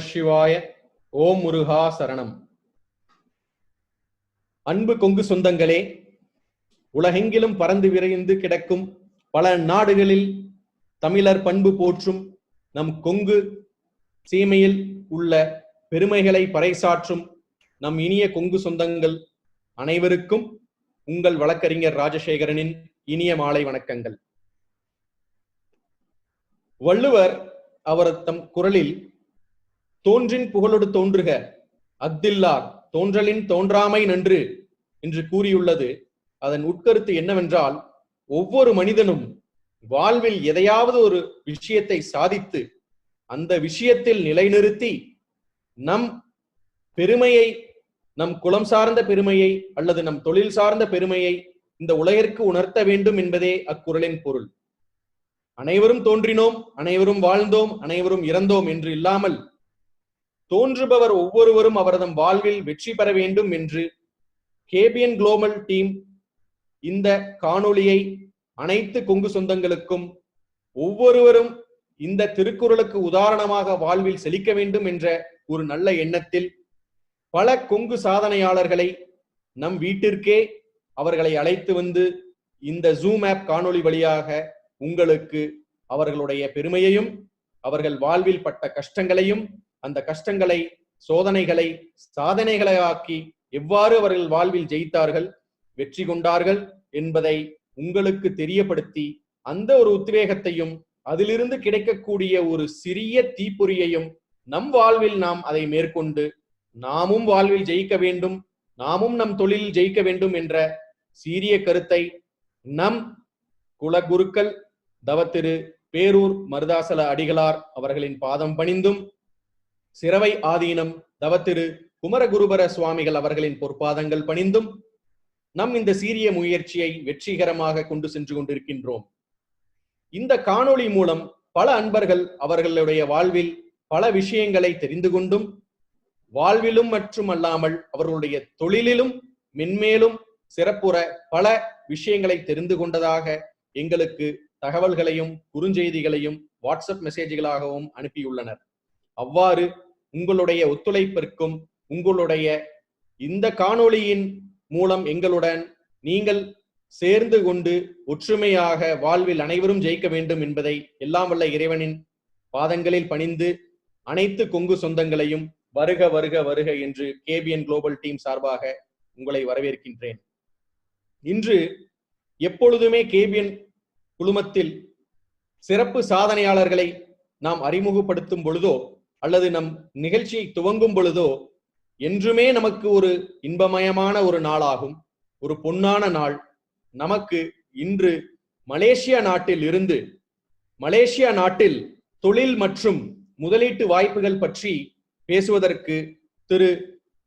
சிவாய. ஓம் முருகா சரணம். அன்பு கொங்கு சொந்தங்களே, உலகெங்கிலும் பறந்து விரைந்து கிடக்கும் பல நாடுகளில் தமிழர் பண்பு போற்றும் நம் கொங்கு சீமையில் உள்ள பெருமைகளை பறைசாற்றும் நம் இனிய கொங்கு சொந்தங்கள் அனைவருக்கும் உங்கள் வழக்கறிஞர் ராஜசேகரனின் இனிய மாலை வணக்கங்கள். வள்ளுவர் அவர் தம் குரலில் தோன்றின் புகழொடு தோன்றுக அஃதில்லார் தோன்றலின் தோன்றாமை நன்று என்று கூறியுள்ளது. அதன் உட்கருத்து என்னவென்றால், ஒவ்வொரு மனிதனும் வாழ்வில் எதையாவது ஒரு விஷயத்தை சாதித்து அந்த விஷயத்தில் நிலைநிறுத்தி நம் பெருமையை, நம் குலம் சார்ந்த பெருமையை அல்லது நம் தொழில் சார்ந்த பெருமையை இந்த உலகிற்கு உணர்த்த வேண்டும் என்பதே அக்குறளின் பொருள். அனைவரும் தோன்றினோம், அனைவரும் வாழ்ந்தோம், அனைவரும் இறந்தோம் என்று இல்லாமல் தோன்றுபவர் ஒவ்வொருவரும் அவரது வாழ்வில் வெற்றி பெற வேண்டும் என்று கேபிஎன் குளோபல் டீம் இந்த காணொளியை அனைத்து கொங்கு சொந்தங்களுக்கும் ஒவ்வொருவரும் இந்த திருக்குறளுக்கு உதாரணமாக வாழ்வில் செழிக்க வேண்டும் என்ற ஒரு நல்ல எண்ணத்தில் பல கொங்கு சாதனையாளர்களை நம் வீட்டிற்கே அவர்களை அழைத்து வந்து இந்த ஜூம் ஆப் காணொளி வழியாக உங்களுக்கு அவர்களுடைய பெருமையையும் அவர்கள் வாழ்வில் பட்ட கஷ்டங்களையும் அந்த கஷ்டங்களை சோதனைகளை சாதனைகளை ஆக்கி எவ்வாறு அவர்கள் வாழ்வில் ஜெயித்தார்கள், வெற்றி கொண்டார்கள் என்பதை உங்களுக்கு தெரியப்படுத்தி அந்த ஒரு உத்வேகத்தையும் அதிலிருந்து கிடைக்கக்கூடிய ஒரு சிறிய தீப்பொறியையும் நம் வாழ்வில் நாம் அதை மேற்கொண்டு நாமும் வாழ்வில் ஜெயிக்க வேண்டும், நாமும் நம் தொழிலில் ஜெயிக்க வேண்டும் என்ற சீரிய கருத்தை நம் குலகுருக்கள் தவத்திரு பேரூர் மருதாசல அடிகளார் அவர்களின் பாதம் பணிந்தும், சிரவை ஆதீனம் தவத்திரு குமரகுருபர சுவாமிகள் அவர்களின் பொற்பாதங்கள் பணிந்தும் நம் இந்த சீரிய முயற்சியை வெற்றிகரமாக கொண்டு சென்று கொண்டிருக்கின்றோம். இந்த காணொளி மூலம் பல அன்பர்கள் அவர்களுடைய வாழ்வில் பல விஷயங்களை தெரிந்து கொண்டும் வாழ்விலும் மற்றும் அல்லாமல் அவர்களுடைய தொழிலிலும் மென்மேலும் சிறப்புற பல விஷயங்களை தெரிந்து கொண்டதாக எங்களுக்கு தகவல்களையும் குறுஞ்செய்திகளையும் வாட்ஸ்அப் மெசேஜ்களாகவும் அனுப்பியுள்ளனர். அவ்வாறு உங்களுடைய ஒத்துழைப்பிற்கும் உங்களுடைய இந்த காணொளியின் மூலம் எங்களுடன் நீங்கள் சேர்ந்து கொண்டு ஒற்றுமையாக வாழ்வில் அனைவரும் ஜெயிக்க வேண்டும் என்பதை எல்லாம் வல்ல இறைவனின் பாதங்களில் பணிந்து அனைத்து கொங்கு சொந்தங்களையும் வருக வருக வருக என்று கேபிஎன் குளோபல் டீம் சார்பாக உங்களை வரவேற்கின்றேன். இன்று எப்பொழுதுமே கேபிஎன் குழுமத்தில் சிறப்பு சாதனையாளர்களை நாம் அறிமுகப்படுத்தும் பொழுதோ அல்லது நம் நிகழ்ச்சியை துவங்கும் பொழுதோ என்றுமே நமக்கு ஒரு இன்பமயமான ஒரு நாளாகும், ஒரு பொன்னான நாள். நமக்கு இன்று மலேசியா நாட்டில் இருந்து மலேசியா நாட்டில் தொழில் மற்றும் முதலீட்டு வாய்ப்புகள் பற்றி பேசுவதற்கு திரு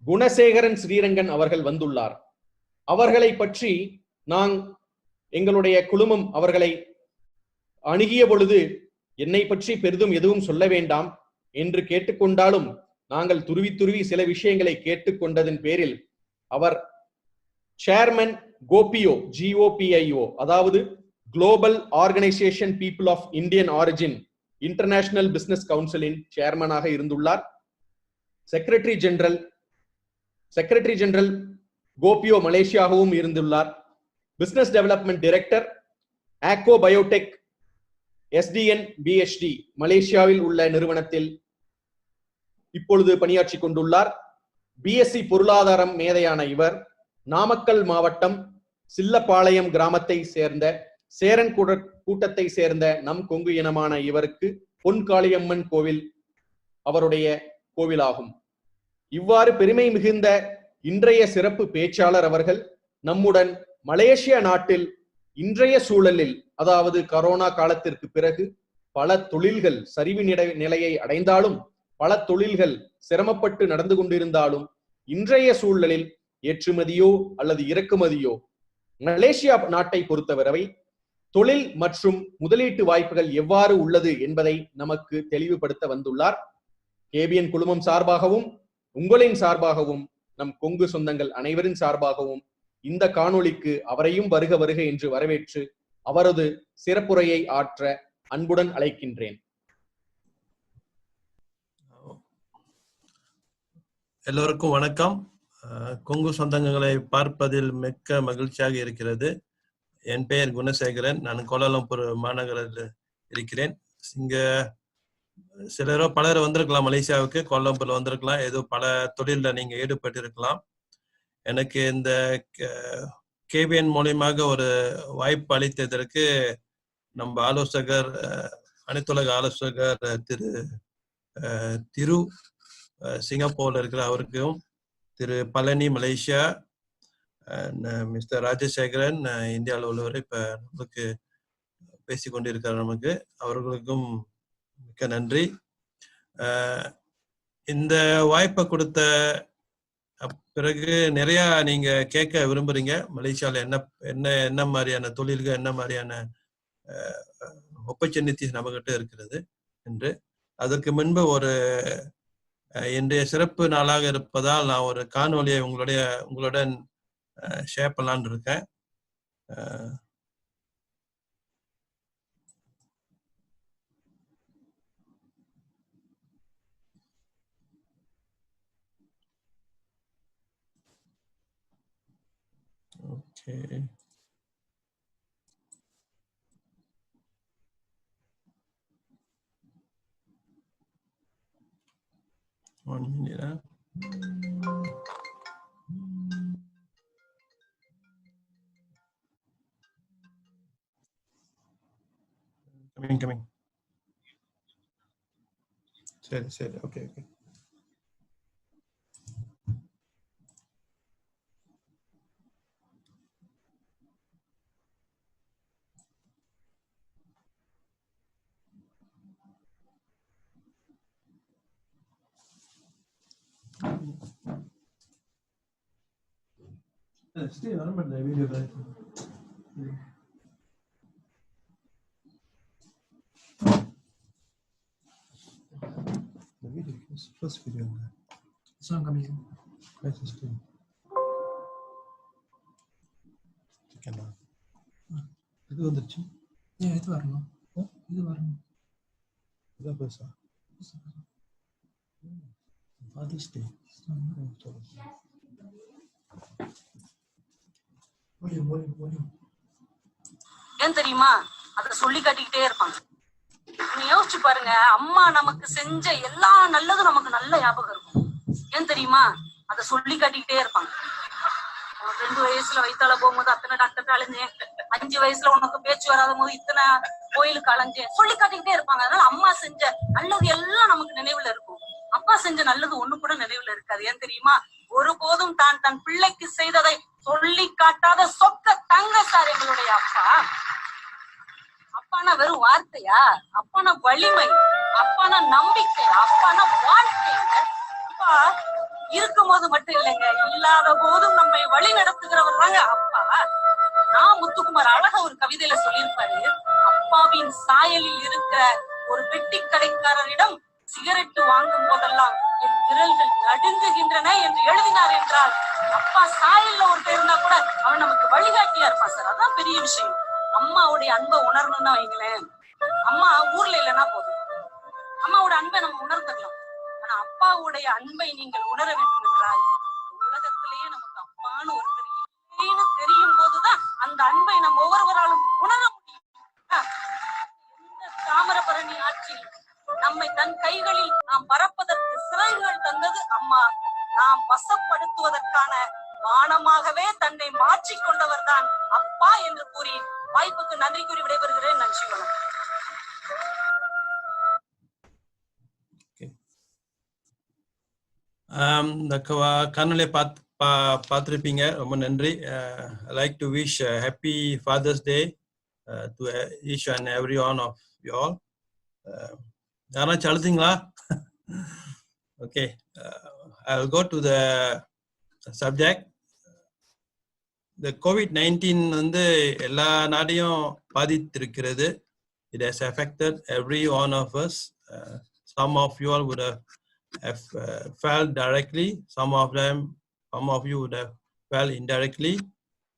குணசேகரன் ஸ்ரீரங்கன் அவர்கள் வந்துள்ளார். அவர்களை பற்றி எங்களுடைய குழுமம் அவர்களை அணுகிய பொழுது என்னை பற்றி பெரிதும் எதுவும் சொல்ல வேண்டாம் என்று கேட்டுக்கொண்டாலும் நாங்கள் துருவி துருவி சில விஷயங்களை கேட்டுக்கொண்டதன் பேரில் அவர் சேர்மன் கோபியோ GOPIO, அதாவது global organization people of Indian origin international business கவுன்சிலின் சேர்மனாக இருந்துள்ளார். செக்ரட்டரி ஜெனரல் கோபியோ மலேசியாகவும் இருந்துள்ளார். பிசினஸ் டெவலப்மெண்ட் டைரக்டர் ஆக்கோ பயோடெக் SDN BHD மலேசியாவில் உள்ள நிறுவனத்தில் இப்பொழுது பணியாற்றி கொண்டுள்ளார். BSc பொருளாதாரம் மேதையான இவர் நாமக்கல் மாவட்டம் சில்லப்பாளையம் கிராமத்தை சேர்ந்த சேரன் கூட்டத்தை சேர்ந்த நம் கொங்கு இனமான இவருக்கு பொன்காளியம்மன் கோவில் அவருடைய கோவிலாகும். இவ்வாறு பெருமை மிகுந்த இன்றைய சிறப்பு பேச்சாளர் அவர்கள் நம்முடன் மலேசியா நாட்டில் இன்றைய சூழலில், அதாவது கரோனா காலத்திற்கு பிறகு பல தொழில்கள் சரிவு நிலையை அடைந்தாலும் பல தொழில்கள் சிரமப்பட்டு நடந்து கொண்டிருந்தாலும் இன்றைய சூழலில் ஏற்றுமதியோ அல்லது இறக்குமதியோ மலேசியா நாட்டை பொறுத்தவரை தொழில் மற்றும் முதலீட்டு வாய்ப்புகள் எவ்வாறு உள்ளது என்பதை நமக்கு தெளிவுபடுத்த வந்துள்ளார். கேபிஎன் குழுமம் சார்பாகவும் உங்களின் சார்பாகவும் நம் கொங்கு சொந்தங்கள் அனைவரின் சார்பாகவும் இந்த காணொளிக்கு அவரையும் வருக வருக என்று வரவேற்று அவரது சிறப்புரையை ஆற்ற அன்புடன் அழைக்கின்றேன். எல்லோருக்கும் வணக்கம். கொங்கு சொந்தங்களை பார்ப்பதில் மிக்க மகிழ்ச்சியாக இருக்கிறது. என் பெயர் குணசேகரன். நான் கோலாலம்பூர் மாநகரில் இருக்கிறேன். இங்க சிலரோ பலர் வந்திருக்கலாம், மலேசியாவுக்கு கோலாலம்பூர்ல வந்திருக்கலாம், ஏதோ பல தொழில நீங்க ஈடுபட்டு இருக்கலாம். எனக்கு இந்த கேபிஎன் மூலியமாக ஒரு வாய்ப்பு அளித்ததற்கு நம்ம ஆலோசகர், அனைத்துலக ஆலோசகர் திரு சிங்கப்பூர்ல இருக்கிற அவருக்கும், திரு பழனி மலேசியா, மிஸ்டர் ராஜசேகரன் இந்தியாவில் உள்ளவர் இப்ப நமக்கு பேசிக்கொண்டிருக்கிறார், நமக்கு அவர்களுக்கும் மிக்க நன்றி. இந்த வாய்ப்பை கொடுத்த பிறகு நிறைய நீங்க கேட்க விரும்புறீங்க. மலேசியாவில் என்ன மாதிரியான தொழில்கள், என்ன மாதிரியான ஆப்பர்ச்சுனிட்டிஸ் நம்மகிட்ட இருக்கிறது என்று. அதற்கு முன்பு ஒரு இன்றைய சிறப்பு நாளாக இருப்பதால் நான் ஒரு காணொலியை உங்களுடன் ஷேர் பண்ணலான்னு இருக்கேன். Okay, one minute. Coming. சரி. Okay. Stay on the video. The video is first video. It's not coming. Let's just do. Chicken. இது வந்துருச்சு. இது வரணும். இது வரணும். இத பேசா. Father's Day. ஏன் தெரியுமா? அத சொல்லி காட்டிக்கிட்டே இருப்பாங்க. நீ யோசிச்சு பாருங்க, அம்மா நமக்கு செஞ்ச எல்லா நல்லதும் நமக்கு நல்ல ஞாபகம் இருக்கும். ஏன் தெரியுமா? அத சொல்லி காட்டிக்கிட்டே இருப்பாங்க. 2 வயசுல வயித்தால போகும்போது அத்தனை டாக்டர் அலைஞ்சேன், 5 வயசுல உனக்கு பேச்சு வராத போது இத்தனை கோயிலுக்கு அலைஞ்சேன், சொல்லி காட்டிக்கிட்டே இருப்பாங்க. அதனால அம்மா செஞ்ச நல்லது எல்லாம் நமக்கு நினைவுல இருக்கும். அப்பா செஞ்ச நல்லது ஒண்ணு கூட நினைவுல இருக்காது. ஏன் தெரியுமா? ஒருபோதும் தன் பிள்ளைக்கு செய்ததை சொல்லி காட்டாத சொக்க தங்க சார் எங்களுடைய அப்பா. அப்பானா வெறும் வார்த்தையா? அப்பானா வலிமை, அப்பானா நம்பிக்கை, அப்பானா வாழ்க்கை. அப்பா இருக்கும் போது மட்டும் இல்லைங்க, இல்லாத போதும் நம்மை வழி நடத்துகிறவர் தாங்க அப்பா. நான் முத்துக்குமார் அழகா ஒரு கவிதையில சொல்லியிருப்பாரு, அப்பாவின் சாயலில் இருக்கிற ஒரு பெட்டி கடைக்காரரிடம் சிகரெட்டு வாங்கும் போதெல்லாம் என் விரல்கள் நடுங்குகின்றன என்று எழுதினார் என்றால், அப்பா சாயல்ல ஒருத்தர் இருந்தா கூட அவன் நமக்கு வழிகாட்டியா இருப்பான் சார். அதான் பெரிய விஷயம். அம்மாவுடைய அன்பை உணரணும்னா வைங்களேன், அம்மா ஊர்ல இல்லைன்னா போதும், அம்மாவோட அன்பை நம்ம உணர்ந்துடலாம். ஆனா அப்பாவுடைய அன்பை நீங்கள் உணர வேண்டும் என்றால், உலகத்திலேயே நமக்கு அப்பான்னு ஒருத்தர் இல்லைன்னு தெரியும் போதுதான் அந்த அன்பை நம்ம ஒவ்வொருவராலும் உணர முடியும். எந்த தாமிரபரணி ஆட்சியில் நம்மை தன் கைகளில் நாம் பறப்பதற்கு சிறகுகள் தந்தது அம்மா. நாம் வசப்படுத்துவதற்கான வானமாகவே தன்னை மாற்றிக் கொண்டவர் தான் அப்பா என்று கூறி வாய்ப்புக்கு நன்றி கூறி விடைபெறுகிறேன். நன்றி, வணக்கம். இந்த காணொலியை பார்த்துருப்பீங்க, ரொம்ப நன்றி. I like to wish a happy Father's Day to each and every one of you all. யாராச்சும் அழுதிங்களா? Okay, I'll go to the subject. The COVID-19 வந்து எல்லா நாடையும் பாதித்திருக்கிறது. It has affected every one of us. Some of you all would have felt directly. Some of you would have felt indirectly.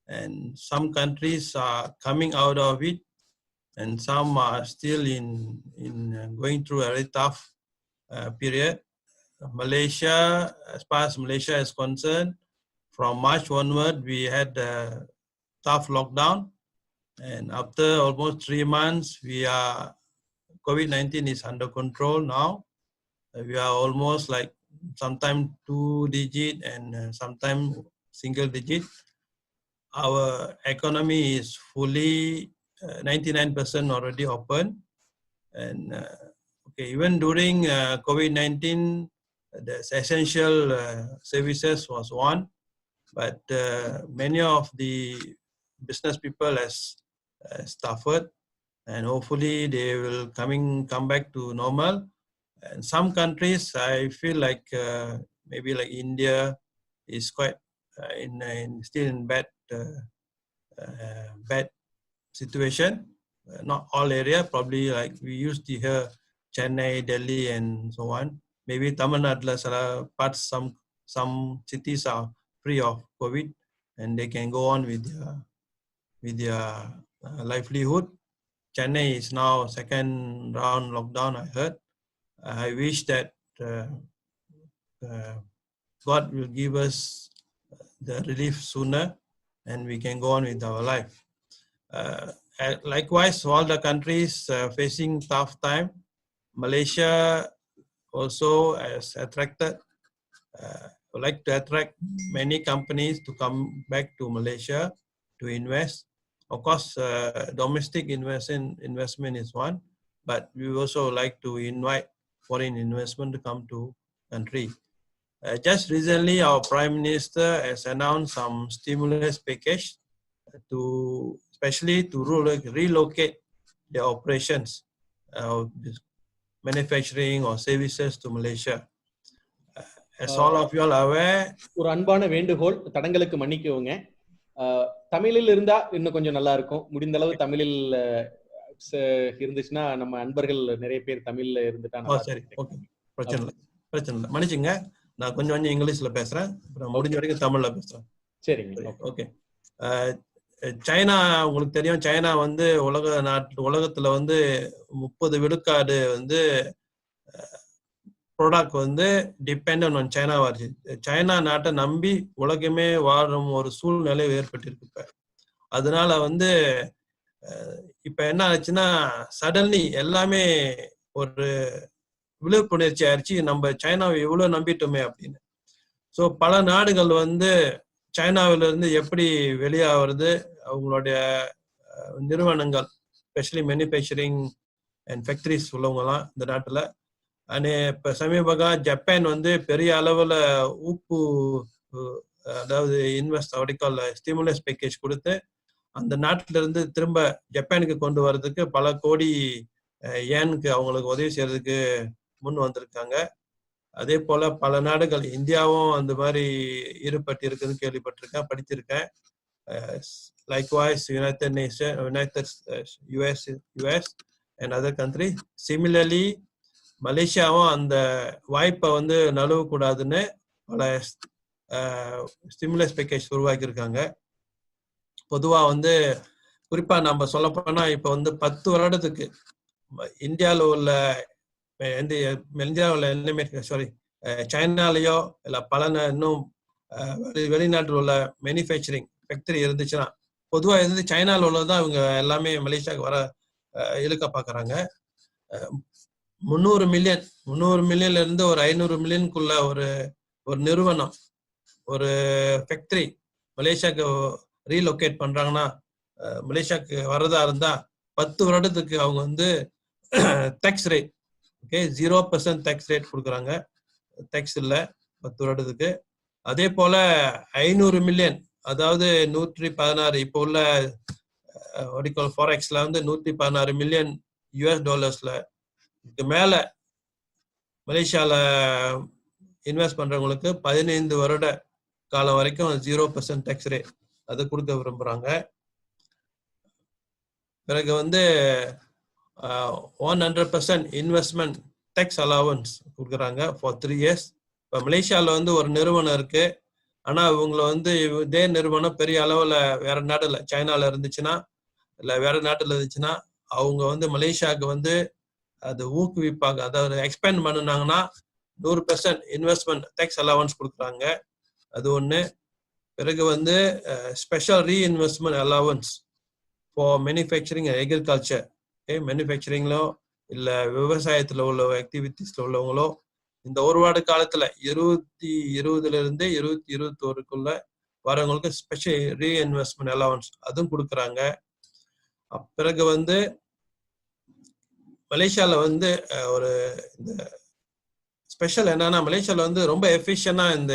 And some countries are coming out of it, and some are still in going through a very tough period. Malaysia, as far as Malaysia is concerned, from March onward, we had a tough lockdown. And after almost 3 months, COVID-19 is under control now. We are almost like sometimes 2 digit and sometimes single digit. Our economy is fully 99% already open. And even during COVID-19, the essential services was one, but many of the business people has suffered, and hopefully they will come back to normal. And some countries, I feel like maybe like India is quite still in bad situation. Not all area, probably like we used to hear Chennai, Delhi, and so on. Maybe Tamil Nadu, parts, some cities are free of COVID, and they can go on with their livelihood. Chennai is now second round lockdown, I heard. I wish that God will give us the relief sooner, and we can go on with our life. Likewise, all the countries facing tough time. Malaysia also has attracted, would like to attract many companies to come back to Malaysia to invest. Of course, domestic investment is one, but we also like to invite foreign investment to come to country. Just recently, our Prime Minister has announced some stimulus package especially to relocate their operations, manufacturing or services to Malaysia. As all of you are aware, ஒரு அன்பான வேண்டுகோள், தடங்களுக்கு மன்னிக்குவோங்க. தமிழில் இருந்தா இன்னும் கொஞ்சம் நல்லா இருக்கும். முடிந்த அளவு தமிழில் இருந்துச்சுன்னா நம்ம அன்பர்கள் நிறைய பேர் தமிழ்ல இருந்துட்டா சரி, ஓகே, பிரச்சனை இல்லை, மன்னிச்சுங்க. நான் கொஞ்சம் இங்கிலீஷ்ல பேசுறேன், முடிஞ்ச வரைக்கும் தமிழ்ல பேசுறேன். சரிங்க, ஓகே. சைனா, உங்களுக்கு தெரியும், சைனா வந்து உலகத்துல வந்து 30 விழுக்காடு வந்து ப்ராடக்ட் வந்து டிபெண்ட் ஆன் சைனா வருது. சைனா நாட்டை நம்பி உலகமே வாழும் ஒரு சூழ்நிலை ஏற்பட்டிருக்கு இப்ப. அதனால வந்து இப்ப என்ன ஆச்சுன்னா, சடன்லி எல்லாமே ஒரு விழிப்புணர்ச்சி ஆயிடுச்சு, நம்ம சைனாவை எவ்வளவு நம்பிட்டோமே அப்படின்னு. ஸோ பல நாடுகள் வந்து சைனாவில இருந்து எப்படி வெளியாகிறது, அவங்களுடைய நிறுவனங்கள், ஸ்பெஷலி மேனுஃபேக்சரிங் அண்ட் ஃபேக்டரிஸ் உள்ளவங்கலாம் இந்த நாட்டுல. இப்ப சமீபமாக ஜப்பான் வந்து பெரிய அளவுல அதாவது ஸ்டிமுலஸ் பேக்கேஜ் கொடுத்து அந்த நாட்டுல இருந்து திரும்ப ஜப்பானுக்கு கொண்டு வர்றதுக்கு பல கோடி ஏனுக்கு அவங்களுக்கு உதவி செய்யறதுக்கு முன் வந்திருக்காங்க. அதே போல பல நாடுகள், இந்தியாவும் அந்த மாதிரி ஈடுபட்டு இருக்குன்னு கேள்விப்பட்டிருக்கேன், படிச்சிருக்கேன். Likewise, US and other countries. Similarly, மலேசியாவும் அந்த வாய்ப்பை வந்து நழுவ கூடாதுன்னு பல ஸ்டிமுலஸ் பேக்கேஜ் உருவாக்கியிருக்காங்க. பொதுவா வந்து குறிப்பா நம்ம சொல்ல போனா இப்ப வந்து 10 வருடத்துக்கு இந்தியாவில் உள்ள சைனாலேயோ இல்ல பல இன்னும் வெளிநாட்டில் உள்ள மேனுஃபேக்சரிங் ஃபேக்டரி இருந்துச்சுன்னா, பொதுவா இருந்து சைனால உள்ளதான் இவங்க எல்லாமே மலேசியாவுக்கு வர இழுக்க பாக்குறாங்க. 300 மில்லியன்ல இருந்து ஒரு 500 மில்லியனுக்குள்ள ஒரு நிறுவனம், ஒரு ஃபேக்டரி மலேசியாவுக்கு ரீலொகேட் பண்றாங்கன்னா, மலேசியாவுக்கு வர்றதா இருந்தா 10 வருடத்துக்கு அவங்க வந்து டேக்ஸ் ரேட் 0% டேக்ஸ் ரேட் கொடுக்குறாங்க, டேக்ஸ் இல்லை 10 வருடத்துக்கு. அதே போல 500 மில்லியன், அதாவது 116, இப்போ உள்ள ஃபாரெக்ஸ்ல வந்து 116 மில்லியன் US இதுக்கு மேல மலேசியால இன்வெஸ்ட் பண்றவங்களுக்கு 15 வருட காலம் வரைக்கும் 0% டேக்ஸ் ரேட் அது கொடுக்க விரும்புறாங்க. பிறகு வந்து 100% இன்வெஸ்ட்மெண்ட் டேக்ஸ் அலவன்ஸ் கொடுக்குறாங்க ஃபார் 3 years. இப்போ மலேசியாவில் வந்து ஒரு நிறுவனம் இருக்கு, ஆனால் இவங்களை வந்து இதே நிறுவனம் பெரிய அளவில் வேற நாட்டில் சைனால இருந்துச்சுன்னா இல்லை வேற நாட்டில் இருந்துச்சுன்னா அவங்க வந்து மலேசியாவுக்கு வந்து அது ஊக்குவிப்பாங்க, அதாவது எக்ஸ்பேண்ட் பண்ணினாங்கன்னா 100% இன்வெஸ்ட்மெண்ட் டேக்ஸ் அலவன்ஸ் கொடுக்குறாங்க. அது ஒன்று. பிறகு வந்து special reinvestment allowance for manufacturing and agriculture. மேனுஃபேக்சரிங்லோ இல்லை விவசாயத்தில் உள்ள ஆக்டிவிட்டிஸ்ல உள்ளவங்களோ இந்த ஒரு வார காலத்துல 2020 2021 வரவங்களுக்கு ஸ்பெஷல் ரீஇன்வெஸ்ட்மெண்ட் அலவன்ஸ் அதுவும் கொடுக்குறாங்க. பிறகு வந்து மலேசியால வந்து ஒரு இந்த ஸ்பெஷல் என்னன்னா, மலேசியால வந்து ரொம்ப எஃபிஷியன்டா இந்த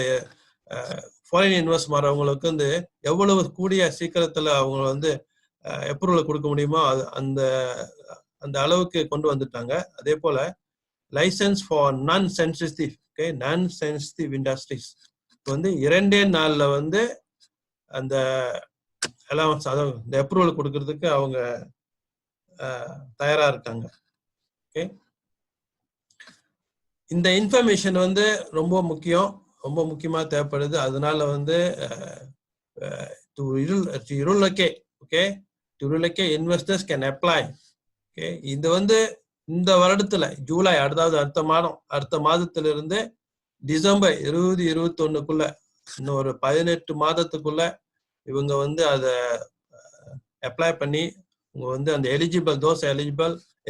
ஃபாரின் இன்வெஸ்ட் வரவங்களுக்கு வந்து எவ்வளவு கூடிய சீக்கிரத்துல அவங்க வந்து அப்ரூவல் கொடுக்க முடியுமோ அந்த அந்த அளவுக்கு கொண்டு வந்துட்டாங்க. அதே போல லைசன்ஸ் ஃபார் நான் சென்சிட்டிவ் இண்டஸ்ட்ரீஸ் வந்து 2 நாள்ல வந்து அந்த அலவன்ஸ் அதாவது இந்த அப்ரூவல் கொடுக்கறதுக்கு அவங்க தயாரா இருக்காங்க. ஓகே, இந்த இன்ஃபர்மேஷன் வந்து ரொம்ப முக்கியமா தேவைப்படுது. அதனால வந்து இன்வெஸ்டர்ஸ் கேன் அப்ளை. ஓகே, இது வந்து இந்த வருடத்துல ஜூலை அடுத்த மாதத்திலிருந்து டிசம்பர் 2021 இன்னும் ஒரு 18 மாதத்துக்குள்ள இவங்க வந்து அதை அப்ளை பண்ணி அவங்க வந்து அந்த எலிஜிபிள்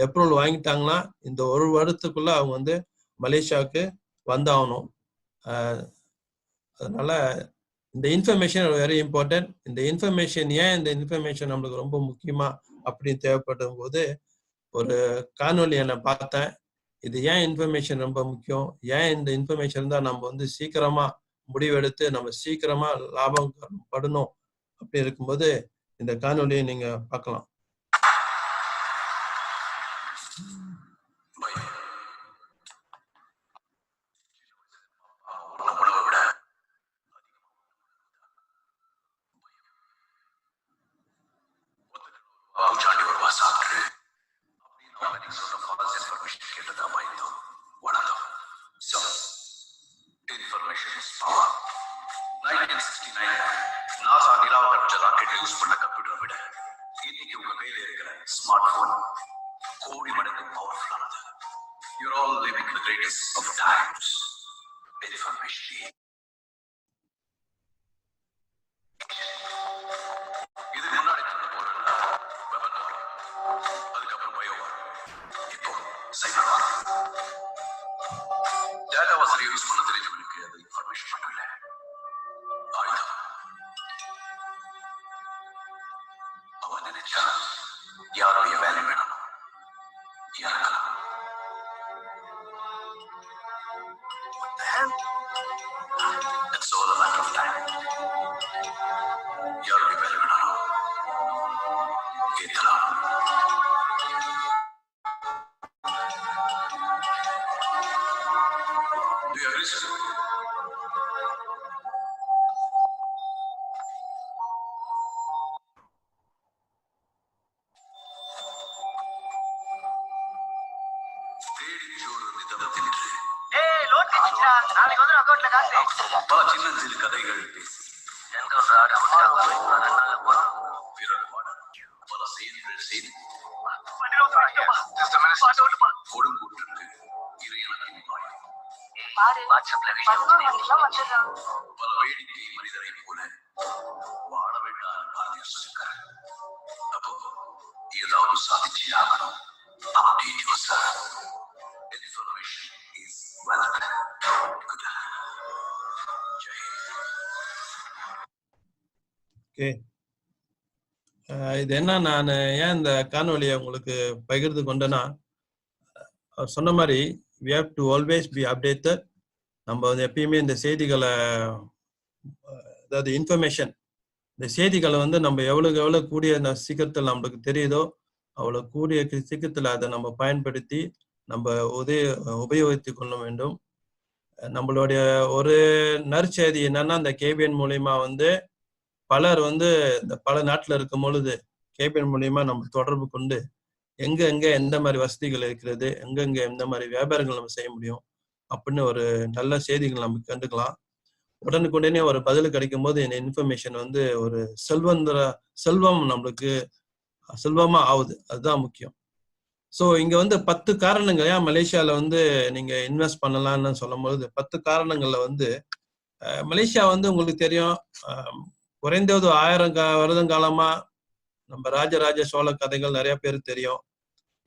அப்ரூவல் வாங்கிட்டாங்கன்னா இந்த ஒரு வருடத்துக்குள்ள அவங்க வந்து மலேசியாவுக்கு வந்தாகணும். அதனால இந்த இன்ஃபர்மேஷன் வெரி இம்பார்ட்டன்ட். இந்த இன்ஃபர்மேஷன் நம்மளுக்கு ரொம்ப முக்கியமா அப்படின்னு தேவைப்படும் போது ஒரு காணொலியை நான் பார்த்தேன். இது ஏன் இன்ஃபர்மேஷன் ரொம்ப முக்கியம், ஏன் இந்த இன்ஃபர்மேஷன் தான் நம்ம வந்து சீக்கிரமா முடிவெடுத்து நம்ம சீக்கிரமா லாபம் படணும் அப்படி இருக்கும்போது இந்த காணொலியை நீங்க பார்க்கலாம். இது என்ன, நான் ஏன் இந்த காணொலியை உங்களுக்கு பகிர்ந்து கொண்டேன்னா, அவர் சொன்ன மாதிரி we have to always be updated. நம்ம வந்து எப்பயுமே இந்த செய்திகளை, அதாவது இன்ஃபர்மேஷன், இந்த செய்திகளை வந்து நம்ம எவ்வளவு கூடிய சீக்கிரத்தில் நம்மளுக்கு தெரியுதோ அவ்வளவு கூடிய சீக்கிரத்தில் அதை நம்ம பயன்படுத்தி நம்ம உபயோகித்து கொள்ள வேண்டும். நம்மளுடைய ஒரு நற்செய்தி என்னன்னா, இந்த கேபிஎன் மூலியமா வந்து பலர் வந்து பல நாட்டில் இருக்கும் பொழுது கேபிஎன் மூலியமா நம்ம தொடர்பு கொண்டு எங்க எந்த மாதிரி வசதிகள் இருக்கிறது, எங்க எந்த மாதிரி வியாபாரங்கள் நம்ம செய்ய முடியும் அப்படின்னு ஒரு நல்ல செய்திகள் நம்ம கண்டுக்கலாம். உடனுக்குடனே ஒரு பதில் கிடைக்கும் போது இந்த இன்ஃபர்மேஷன் வந்து ஒரு செல்வம் நம்மளுக்கு செல்வமா ஆகுது. அதுதான் முக்கியம். ஸோ இங்க வந்து 10 காரணங்கள் ஏன் மலேசியால வந்து நீங்க இன்வெஸ்ட் பண்ணலாம்னு சொல்லும்போது 10 காரணங்கள்ல வந்து மலேசியா வந்து உங்களுக்கு தெரியும், குறைந்தது 1000 வருடங்காலமா நம்ம ராஜராஜ சோழ கதைகள் நிறைய பேருக்கு தெரியும்.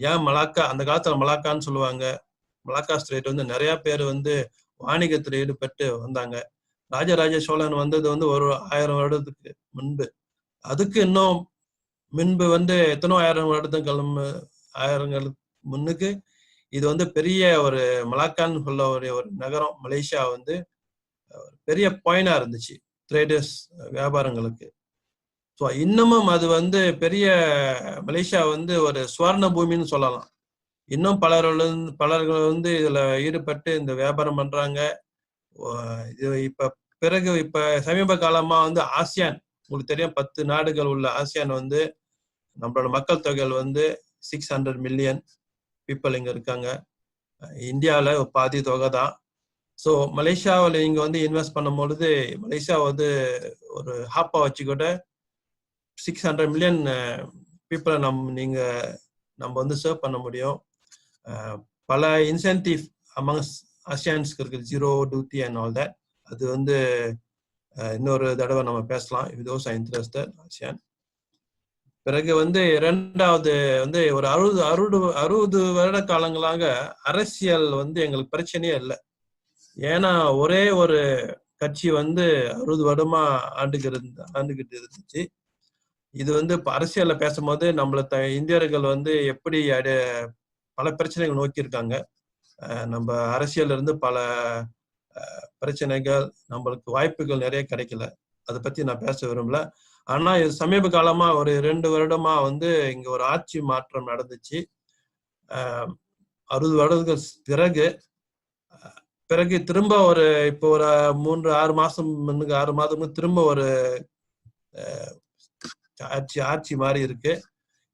ஏன் மலாக்கா, அந்த காலத்துல மலாக்கான்னு சொல்லுவாங்க, மலாக்கா ஸ்ட்ரேட் வந்து நிறைய பேர் வந்து வாணிகத்தில் ஈடுபட்டு வந்தாங்க. ராஜராஜ சோழன் வந்தது வந்து ஒரு 1000 வருடத்துக்கு முன்பு. அதுக்கு இன்னும் முன்பு வந்து எத்தனோ 1000 வருடத்துக்கு ஆயிரங்களுக்கு முன்னுக்கு இது வந்து பெரிய ஒரு மலாக்கான்னு சொல்ல ஒரு நகரம். மலேசியா வந்து பெரிய பாயிண்டா இருந்துச்சு ட்ரேடர்ஸ், வியாபாரங்களுக்கு. ஸோ இன்னமும் அது வந்து பெரிய, மலேசியா வந்து ஒரு சுவர்ண பூமின்னு சொல்லலாம். இன்னும் பலர்கள் வந்து இதுல ஈடுபட்டு இந்த வியாபாரம் பண்றாங்க. இது இப்ப சமீப காலமா வந்து ஆசியான், உங்களுக்கு தெரியும் 10 நாடுகள் உள்ள ஆசியான் வந்து நம்மளோட மக்கள் தொகைகள் வந்து 600 மில்லியன் பீப்புள் இங்க இருக்காங்க. இந்தியாவில் பாதி தொகை தான். ஸோ மலேசியாவில் நீங்க வந்து இன்வெஸ்ட் பண்ணும் பொழுது மலேசியா வந்து ஒரு ஹாப்பா வச்சுக்கிட்ட 600 மில்லியன் பீப்புளை நம்ம வந்து சர்வ் பண்ண முடியும். பல இன்சென்டிவ் அமங்ஸ் ஆசியான்ஸ்க்கு இருக்கு, zero duty and all that. அது வந்து இன்னொரு தடவை நம்ம பேசலாம், if those are interested, ASEAN. பிறகு வந்து இரண்டாவது வந்து ஒரு 60 வருட காலங்களாக அரசியல் வந்து எங்களுக்கு பிரச்சனையே இல்லை. ஏன்னா ஒரே ஒரு கட்சி வந்து 60 வருடமா ஆண்டுகிட்டு இருந்துச்சு. இது வந்து அரசியல்ல பேசும்போது இந்தியர்கள் வந்து எப்படி பல பிரச்சனைகள் நோக்கி இருக்காங்க. நம்ம அரசியல்ல இருந்து பல பிரச்சனைகள், நம்மளுக்கு வாய்ப்புகள் நிறைய கிடைக்கல. அதை பத்தி நான் பேச விரும்பல. ஆனா இது சமீப காலமா ஒரு 2 வருடமா வந்து இங்க ஒரு ஆட்சி மாற்றம் நடந்துச்சு. 60 வருடங்களுக்கு பிறகு திரும்ப இப்போ ஒரு 6 மாதம் திரும்ப ஒரு ஆட்சி மாறி இருக்கு.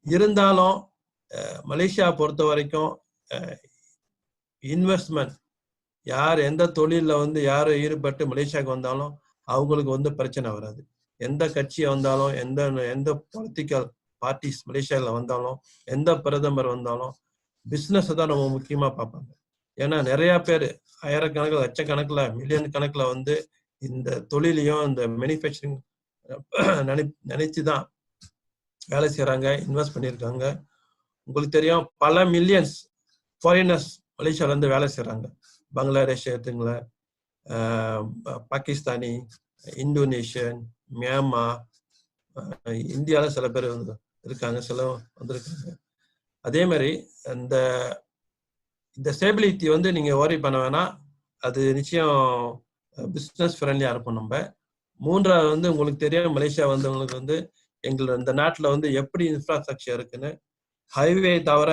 இருந்தாலும் மலேசியா பொறுத்த வரைக்கும் இன்வெஸ்ட்மெண்ட், யார் எந்த தொழில வந்து யார் ஈடுபட்டு மலேசியாவுக்கு வந்தாலும் அவங்களுக்கு வந்து பிரச்சனை வராது. எந்த கட்சியை வந்தாலும், எந்த பொலிட்டிக்கல் பார்ட்டிஸ் மலேசியாவில் வந்தாலும், எந்த பிரதமர் வந்தாலும் பிஸ்னஸ் தான் ரொம்ப முக்கியமா பார்ப்பாங்க. ஏன்னா நிறைய பேர் ஆயிரக்கணக்கில், லட்சக்கணக்கில், மில்லியன் கணக்கில் வந்து இந்த தொழிலையும் இந்த மேனுஃபேக்சரிங் நினைச்சுதான் வேலை செய்யறாங்க, இன்வெஸ்ட் பண்ணியிருக்காங்க. உங்களுக்கு தெரியும், பல மில்லியன்ஸ் ஃபாரினர்ஸ் மலேசியால இருந்து வேலை செய்யறாங்க. பங்களாதேஷ் எடுத்துங்கள, பாகிஸ்தானி, இந்தோனேஷியன், மியான்மர், இந்தியாவில் சில பேர் இருக்காங்க, சில வந்திருக்காங்க. அதே மாதிரி இந்த ஸ்டேபிலிட்டி வந்து நீங்க ஓரி பண்ண வேணாம். அது நிச்சயம் பிஸ்னஸ் ஃப்ரெண்ட்லியா இருக்கும். நம்ம மூன்றாவது வந்து உங்களுக்கு தெரியும், மலேசியா வந்தவங்களுக்கு வந்து இந்த நாட்டில் வந்து எப்படி இன்ஃப்ராஸ்ட்ரக்சர் இருக்குன்னு. ஹைவே தவிர,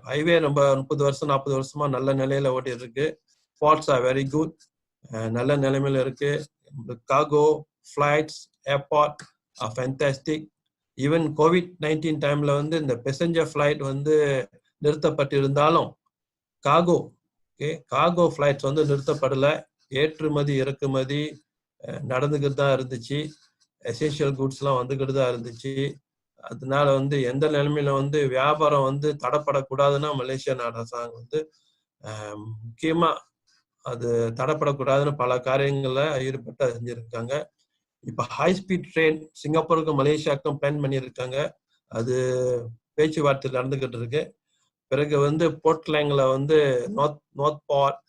ஹைவே நம்ம 30 வருஷம் 40 வருஷமா நல்ல நிலையில ஓட்டி இருக்கு. போர்ட்ஸ் ஆர் வெரி குட், நல்ல நிலைமையில இருக்கு. Cargo flights, airport are fantastic. Even COVID-19 டைம்ல வந்து இந்த பேசஞ்சர் ஃபிளைட் வந்து நிறுத்தப்பட்டிருந்தாலும் கார்கோ ஃபிளைட்ஸ் வந்து நிறுத்தப்படலை. ஏற்றுமதி இறக்குமதி நடந்துக்கிட்டு தான் இருந்துச்சு. எசென்ஷியல் குட்ஸ்லாம் வந்துக்கிட்டு தான் இருந்துச்சு. அதனால வந்து எந்த நிலைமையில வந்து வியாபாரம் வந்து தடைப்படக்கூடாதுன்னா மலேசியா அரசாங்கம் வந்து முக்கியமா அது தடைப்படக்கூடாதுன்னு பல காரியங்கள்ல ஈடுபட்டு செஞ்சிருக்காங்க. இப்ப ஹை ஸ்பீட் ட்ரெயின் சிங்கப்பூருக்கும் மலேசியாவுக்கும் பிளான் பண்ணியிருக்காங்க. அது பேச்சுவார்த்தை நடந்துகிட்டு இருக்கு. பிறகு வந்து போர்ட்லாங்ல வந்து நார்த் போர்ட்,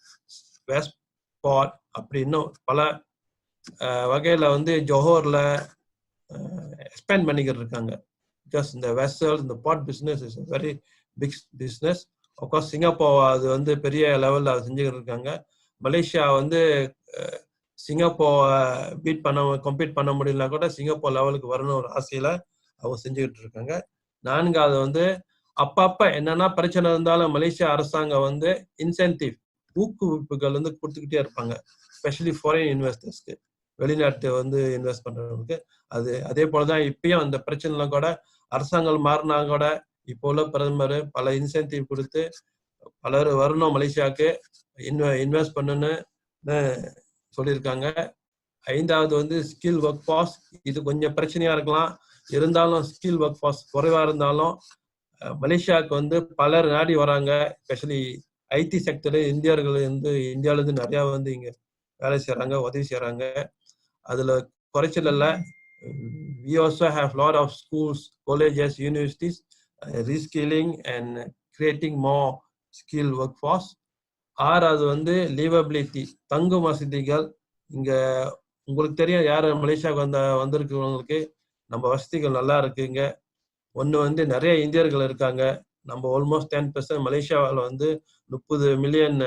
வெஸ்ட் போர்ட் அப்படி இன்னும் பல வகையில வந்து ஜோஹர்ல எக்ஸ்பேண்ட் பண்ணிக்கிட்டு இருக்காங்க. பிகாஸ் இந்த வெசல், இந்த port business is very big business. Of course Singapore அது வந்து பெரிய லெவல்ல அதை செஞ்சுக்கிட்டு இருக்காங்க. மலேசியா வந்து சிங்கப்பூர் கம்பீட் பண்ண முடியலனா கூட சிங்கப்பூர் லெவலுக்கு வரணும் ஒரு ஆசையில அவங்க செஞ்சுக்கிட்டு இருக்காங்க. நான்காவது வந்து அப்பப்ப என்னன்னா பிரச்சனை இருந்தாலும் மலேசியா அரசாங்கம் வந்து இன்சென்டிவ், ஊக்குவிப்புகள் வந்து கொடுத்துக்கிட்டே இருப்பாங்க. ஸ்பெஷலி ஃபாரின் இன்வெஸ்டர்ஸ்க்கு, வெளிநாட்டு வந்து இன்வெஸ்ட் பண்றவங்களுக்கு. அதே போலதான் இப்பயும் அந்த பிரச்சனைலாம் கூட அரசாங்கம் மாறினா கூட இப்போ உள்ள பிரதமர் பல இன்சென்டிவ் கொடுத்து பலர் வரணும் மலேசியாவுக்கு இன்வெஸ்ட் பண்ணுன்னு சொல்லியிருக்காங்க. ஐந்தாவது வந்து ஸ்கில் ஒர்க் ஃபார்ஸ். இது கொஞ்சம் பிரச்சனையா இருக்கலாம், இருந்தாலும் ஸ்கில் ஒர்க் ஃபார்ஸ் குறைவா இருந்தாலும் மலேசியாவுக்கு வந்து பலர் நாடி வராங்க. எஸ்பெஷலி ஐடி செக்டர் இந்தியர்கள் வந்து இந்தியாவில இருந்து நிறைய வந்து இங்க வேலை செய்யறாங்க, உதவி செய்யறாங்க. அதுல குறைச்சல் இல்ல. We also have lot of schools, colleges, universities reskilling and creating more skilled workforce. ஆறாவது வந்து லிவபிலிட்டி, தங்கும் வசதிகள். இங்க உங்களுக்கு தெரியும், யாரு மலேசியாவுக்கு வந்திருக்கிறவங்களுக்கு நம்ம வசதிகள் நல்லா இருக்குங்க. ஒன்று வந்து நிறைய இந்தியர்கள் இருக்காங்க. நம்ம ஆல்மோஸ்ட் 10%. மலேசியாவில் வந்து 30 மில்லியன்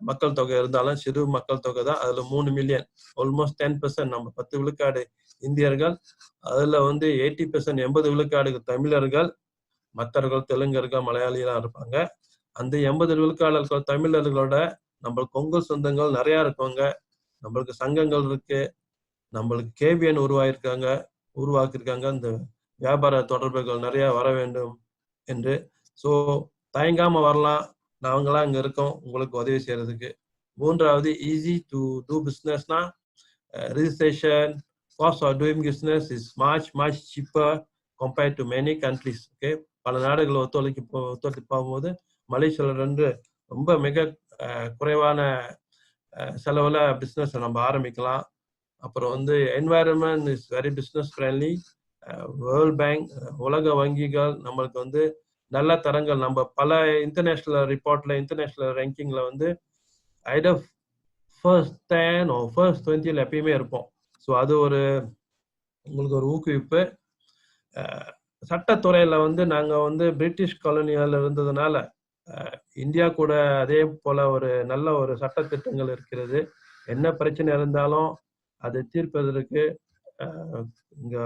மக்கள் தொகை இருந்தாலும் சிறு மக்கள் தொகை தான். அதுல 3 மில்லியன், ஆல்மோஸ்ட் 10%. நம்ம 10 விழுக்காடு இந்தியர்கள், அதுல வந்து 80%, 80 விழுக்காடு தமிழர்கள், மற்றவர்கள் தெலுங்கர்கள், மலையாளிலாம் இருப்பாங்க. அந்த 80 விழுக்காடு தமிழர்களோட நம்மளுக்கு கொங்கு சொந்தங்கள் நிறைய இருக்காங்க. நம்மளுக்கு சங்கங்கள் இருக்கு, நம்மளுக்கு கேபிஎன் உருவாக்கியிருக்காங்க. இந்த வியாபார தொடர்புகள் நிறைய வர வேண்டும் என்று. ஸோ தயங்காம வரலாம், நாங்களாம் இங்க இருக்கோம் உங்களுக்கு உதவி செய்யறதுக்கு. மூன்றாவது, ஈஸி டு டூ பிஸ்னஸ்னா registration, cost of doing business is much cheaper compared to many countries. Okay, பல நாடுகள் ஒத்துழைத்து போகும்போது மலேசியாவில் இருந்து ரொம்ப மிக குறைவான செலவுல பிஸ்னஸ் நம்ம ஆரம்பிக்கலாம். அப்புறம் வந்து environment is very business friendly. World bank, உலக வங்கிகள் நம்மளுக்கு வந்து நல்ல தரங்கள், நம்ம பல இன்டர்நேஷனல் ரிப்போர்ட்ல, இன்டர்நேஷனல் ரேங்கிங்ல வந்து ஐடர் ஃபர்ஸ்ட் 10 or ஃபர்ஸ்ட் 20 எப்பயுமே இருப்போம். ஸோ அது ஒரு உங்களுக்கு ஒரு ஊக்குவிப்பு. சட்டத்துறையில வந்து நாங்க வந்து பிரிட்டிஷ் காலனியால இருந்ததுனால இந்தியா கூட அதே போல ஒரு நல்ல ஒரு சட்டத்திட்டங்கள் இருக்கிறது. என்ன பிரச்சனை இருந்தாலும் அதை தீர்ப்பதற்கு இங்க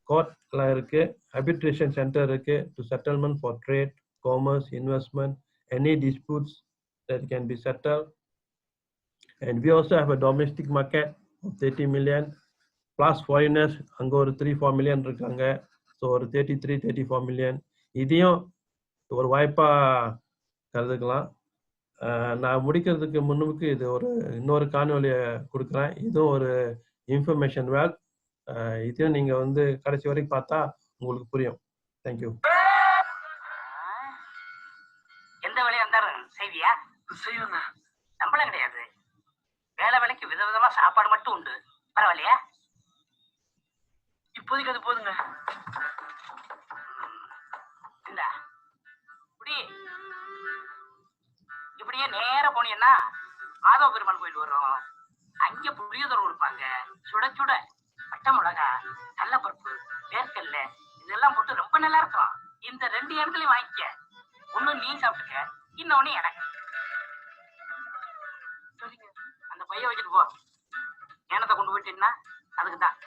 கோர்ட்லாம் இருக்கு, arbitration center இருக்கு, to settlement for trade, commerce, investment, any disputes that can be settled. And we also have a domestic market of 30 million plus foreigners, அங்க ஒரு 3-4 million இருக்காங்க. ஸோ ஒரு 33-34 million. இதையும் ஒரு வாய்ப்பா கருதுக்கலாம். நான் முடிக்கிறதுக்கு முன்னுக்கு இது இன்னொரு காணொலியை கொடுக்குறேன். இதுவும் ஒரு இன்ஃபர்மேஷன் வேல். இதையும் நீங்க வந்து கடைசி வரைக்கும் பார்த்தா உங்களுக்கு புரியும். தேங்க்யூ. எந்த வேலையா இருந்தாலும் செய்வியா? செய்வேண்ணா. சம்பளம் கிடையாது, வேலைக்கு விதவிதமா சாப்பாடு மட்டும் உண்டு. பரவாயில்லையா? இப்போதைக்கு அது போதுங்க. இப்படியே நேர போனீங்கன்னா மாதவ பெருமாள் கோயில் வரும். அங்க புளியோதரை கொடுப்பாங்க, சுட சுட பட்டை மிளகா, கடலப்பருப்பு, வேர்க்கல்ல, இதெல்லாம் போட்டு ரொம்ப நல்லா இருக்கும். இந்த 2 இடத்துலயும் வாங்கிக்க. ஒண்ணு நீ சாப்பிட்டுக்க, இன்னொன்னு எனக்கு. அந்த பைய வச்சுட்டு போ. ஏனத்தை கொண்டு போயிட்டீங்கன்னா அதுக்குதான்.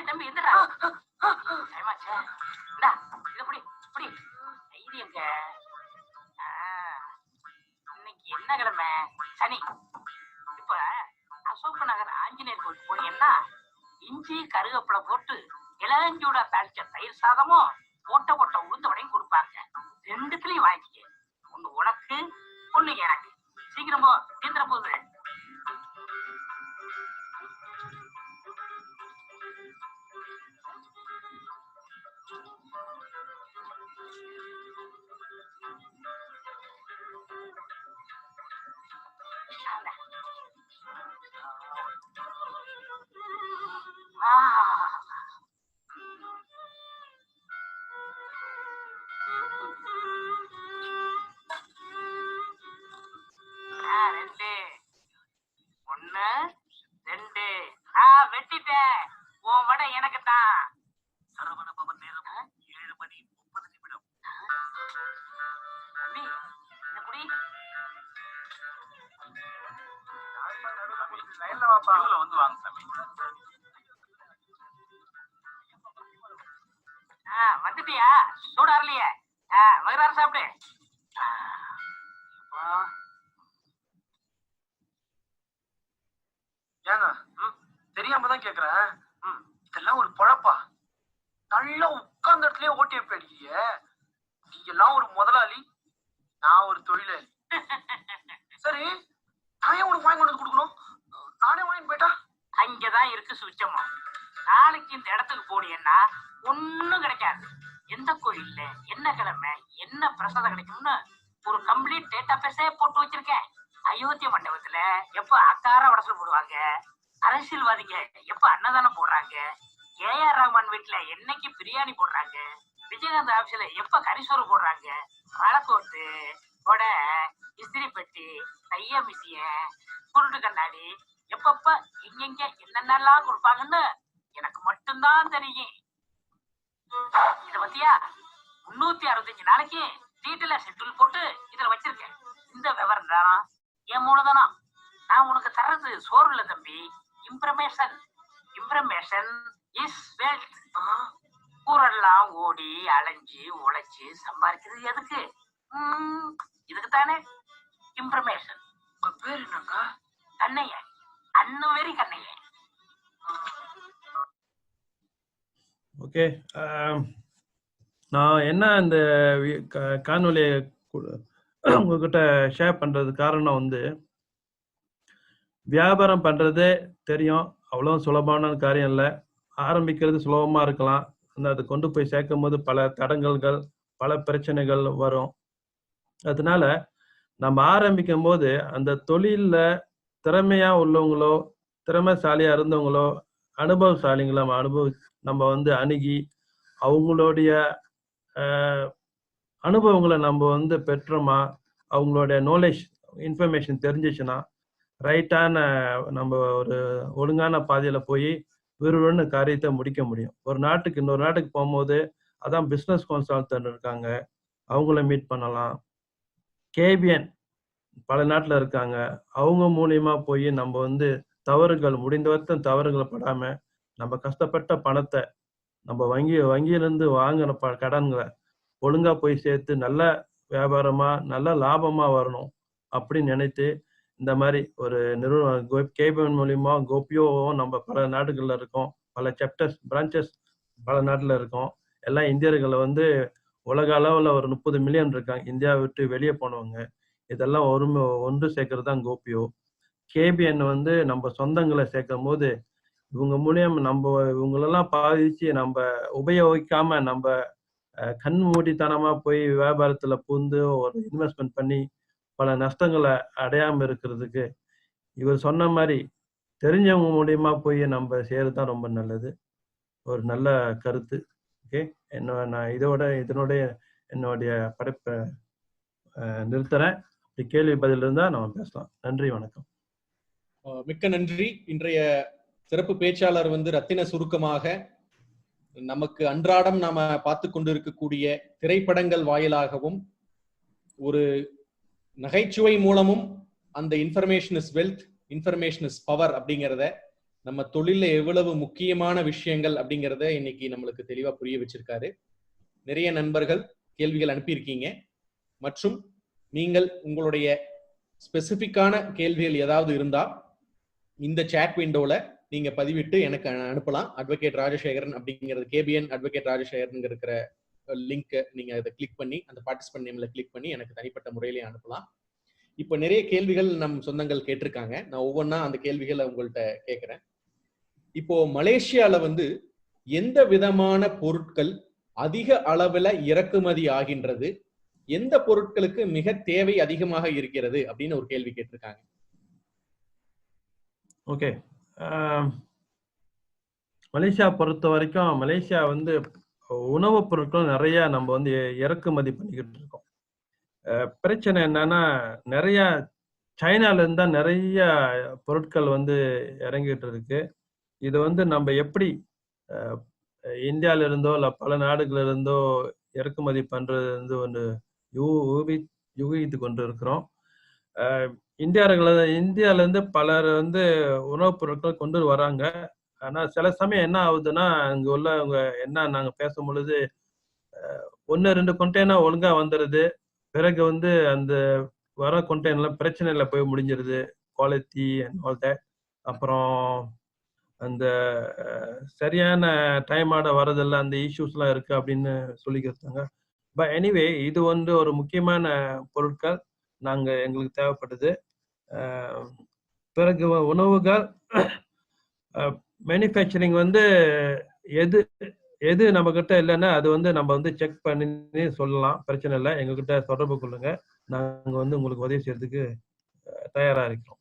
தம்பி எந்திரா. இன்னைக்கு என்ன கிழமை? சனி. இப்ப அசோக நகர் ஆஞ்சநேயர் கோயில் போனீங்கன்னா இஞ்சி கருவேப்பிலை போட்டு இளஞ்சூட தாளிச்ச தயிர் சாதமும் கொட்டை உளுந்த வடையும் கொடுப்பாங்க. 2த்துலயும் வாங்கிக்க. ஒண்ணு உனக்கு, ஒண்ணு எனக்கு. சீக்கிரமா தீந்திர போகுது. வெட்டிட்டேன். உன் வடை எனக்கு தான். சரவண பவன் நேரம் 7:30 தம்பி, இந்த குடி. லைன்ல வாப்பா. queueல வந்து வாங்க சாமி. வந்துட்டியா? சூடா இல்லையே? வயிறார சாப்பிடு. ஏங்க தெரியாம தான் கேக்குறேன். இதெல்லாம் ஒரு பொழப்பா? நல்லா உட்கார்ந்த இடத்துலயே ஓட்டியப்ப அடிக்கிறிய. நீங்க எல்லாம் ஒரு முதலாளி, நான் ஒரு தொழிலாளி. சரி, நான் ஏன் உனக்கு வாங்கி கொண்டு வந்து கொடுக்கணும்? நானே வாங்கி போயிட்டா? அங்கதான் இருக்கு சுச்சமா. நாளைக்கு இந்த இடத்துக்கு போனீங்கன்னா ஒண்ணும் கிடைக்காது. எந்த கோயில்ல என்ன கிழமை என்ன பிரசாதம் கிடைக்கும்னு ஒரு கம்ப்ளீட் டேட்டா பேஸே போட்டு வச்சிருக்கேன். அயோத்திய மண்டபத்துல எப்ப அக்கார வடசல் போடுவாங்க, அரசியல்வாதிங்க எப்ப அன்னதானம் போடுறாங்க, ஏஆர் ரஹ்மான் வீட்டுல என்னைக்கு பிரியாணி போடுறாங்க, விஜயகாந்த் ஆபீஸ்ல எப்ப கரிசோறு போடுறாங்க, வழக்கோட்டு கொடை இஸ்திரி பெட்டி தைய மிசிய குருட்டு கண்ணாடி எப்பப்ப எங்கெங்க என்னென்னலாம் கொடுப்பாங்கன்னு எனக்கு மட்டும்தான் தெரியும். இத பத்தியா 365 நாளைக்கு டீட்டெயிலா ஷெட்யூல் போட்டு இதுல வச்சிருக்கேன். இந்த விவரம் தான் என் மூலதனம். நான் உனக்கு தர்றது சோறு இல்ல தம்பி, இன்ஃபர்மேஷன். Information is wealth. ஊரெல்லாம் ஓடி அலைஞ்சு உழைச்சு சம்பாதிக்கிறது எதுக்கு? இதுக்கு தானே இன்ஃபர்மேஷன். உங்க பேர் என்னக்கா? கண்ணைய அன்னுவெறி கண்ணைய. ஓகே, நான் என்ன இந்த காணொலியை உங்ககிட்ட ஷேர் பண்றது காரணம் வந்து, வியாபாரம் பண்றதே தெரியும், அவ்வளோ சுலபமான காரியம் இல்லை. ஆரம்பிக்கிறது சுலபமா இருக்கலாம், அதை கொண்டு போய் சேர்க்கும் போது பல தடங்கல்கள் பல பிரச்சனைகள் வரும். அதனால நம்ம ஆரம்பிக்கும் போது அந்த தொழில்ல திறமையா உள்ளவங்களோ திறமைசாலியா இருந்தவங்களோ அனுபவசாலிங்களோ நம்ம வந்து அணுகி அவங்களுடைய அனுபவங்களை நம்ம வந்து பெற்றோமா, அவங்களுடைய நாலேஜ் இன்ஃபர்மேஷன் தெரிஞ்சிச்சுன்னா ரைட்டான நம்ம ஒரு ஒழுங்கான பாதையில போய் விறுவிறுன்னு காரியத்தை முடிக்க முடியும். ஒரு நாட்டுக்கு இன்னொரு நாட்டுக்கு போகும்போது அதான் பிஸ்னஸ் கன்சல்டன்ட் இருக்காங்க, அவங்கள மீட் பண்ணலாம். கேபிஎன் பல நாட்டில் இருக்காங்க, அவங்க மூலியமா போய் நம்ம வந்து தவறுகள் முடிந்த வரைக்கும் தவறுகளை படாம நம்ம கஷ்டப்பட்ட பணத்தை நம்ம வங்கியிலிருந்து வாங்கின கடன்களை ஒழுங்கா போய் சேர்த்து நல்ல வியாபாரமா நல்ல லாபமா வரணும் அப்படின்னு நினைத்து இந்த மாதிரி ஒரு நிறுவனம் கேபிஎன் மூலியமா கோபியோவும் நம்ம பல நாடுகள்ல இருக்கோம், பல சாப்டர்ஸ் பிரான்ச்சஸ் பல நாட்டில் இருக்கோம். எல்லாம் இந்தியர்களை வந்து உலக அளவில் ஒரு 30 மில்லியன் இருக்காங்க, இந்தியாவை விட்டு வெளியே போனவங்க. இதெல்லாம் ஒன்று சேர்க்கறது தான் கோபியோ. கேபிஎன் வந்து நம்ம சொந்தங்களை சேர்க்கும் போது இவங்க மூலியம் நம்ம இவங்களெல்லாம் பாதிச்சு நம்ம உபயோகிக்காம நம்ம கண் மூடித்தனமா போய் வியாபாரத்துல பூந்து ஒரு இன்வெஸ்ட்மெண்ட் பண்ணி பல நஷ்டங்களை அடையாம இருக்கிறதுக்கு இவர் சொன்ன மாதிரி தெரிஞ்சவங்க மூலியமா போய் நம்ம செய்யறது தான் ரொம்ப நல்லது. ஒரு நல்ல கருத்து. ஓகே, நான் என்னுடைய படைப்பை நிறுத்துறேன். இப்படி கேள்வி பதில் இருந்தா நம்ம பேசலாம். நன்றி, வணக்கம். மிக்க நன்றி. இன்றைய சிறப்பு பேச்சாளர் வந்து ரத்தின சுருக்கமாக நமக்கு அன்றாடம் நாம பார்த்து கொண்டிருக்கக்கூடிய திரைப்படங்கள் வாயிலாகவும் ஒரு நகைச்சுவை மூலமும் அந்த information is wealth, information is power அப்படிங்கிறத, நம்ம தொழில எவ்வளவு முக்கியமான விஷயங்கள் அப்படிங்கிறத இன்னைக்கு நம்மளுக்கு தெளிவா புரிய வச்சிருக்காரு. நிறைய நண்பர்கள் கேள்விகள் அனுப்பியிருக்கீங்க. மற்றும் நீங்கள் உங்களுடைய ஸ்பெசிபிக்கான கேள்விகள் ஏதாவது இருந்தா இந்த சாட் விண்டோல நீங்க பதிவிட்டு எனக்கு அனுப்பலாம். அட்வொகேட் ராஜசேகரன் அப்படிங்கிறது கேபிஎன் அட்வொகேட் ராஜசேகரன் இருக்கிற லிங்க் நீங்க அதை கிளிக் பண்ணி அந்த பார்ட்டிசிபென்ட் நேம்ல கிளிக் பண்ணி எனக்கு தனிப்பட்ட முறையிலே அனுப்பலாம். இப்போ நிறைய கேள்விகள் நம் சொந்தங்கள் கேட்டிருக்காங்க. நான் ஒவ்வொன்றா அந்த கேள்விகளை உங்கள்கிட்ட கேட்கிறேன். இப்போ மலேசியால வந்து எந்த விதமான பொருட்கள் அதிக அளவுல இறக்குமதி ஆகின்றது, எந்த பொருட்களுக்கு மிக தேவை அதிகமாக இருக்கிறது அப்படின்னு ஒரு கேள்வி கேட்டிருக்காங்க. ஓகே, மலேசியா பொறுத்த வரைக்கும் மலேசியா வந்து உணவுப் பொருட்கள் நிறைய நம்ம வந்து இறக்குமதி பண்ணிக்கிட்டு இருக்கோம். பிரச்சனை என்னன்னா நிறைய சைனால இருந்தா நிறைய பொருட்கள் வந்து இறங்கிட்டு இருக்கு. இது வந்து நம்ம எப்படி இந்தியால இருந்தோ இல்ல பல நாடுகள்ல இருந்தோ இறக்குமதி பண்றது வந்து ஒன்று யூகித்து கொண்டு இருக்கிறோம். இந்தியால இருந்து பலர் வந்து உணவுப் பொருட்கள் கொண்டு வராங்க. ஆனா சில சமயம் என்ன ஆகுதுன்னா, அங்க உள்ளவங்க என்ன நாங்க பேசும் பொழுது 1-2 கண்டெய்னர் ஒழுங்கா வந்துருது. பிறகு வந்து அந்த வர கண்டெய்னர்லாம் பிரச்சனையில போய் முடிஞ்சிருது. Quality and all that. அப்புறம் அந்த சரியான டைமோட வரதில்ல, அந்த இஷ்யூஸ்லாம் இருக்கு அப்படின்னு சொல்லிக்கிறாங்க. பட் எனிவே இது வந்து ஒரு முக்கியமான பொருட்கள் எங்களுக்கு தேவைப்படுது. பிறகு உணவுகள் மேனுஃபேக்சரிங் வந்து எது எது நம்ம கிட்ட இல்லைன்னா அது வந்து நம்ம வந்து செக் பண்ணி சொல்லலாம், பிரச்சனை இல்லை. எங்ககிட்ட தொடர்பு கொள்ளுங்க, நாங்க வந்து உங்களுக்கு உதவி செய்யறதுக்கு தயாரா இருக்கிறோம்.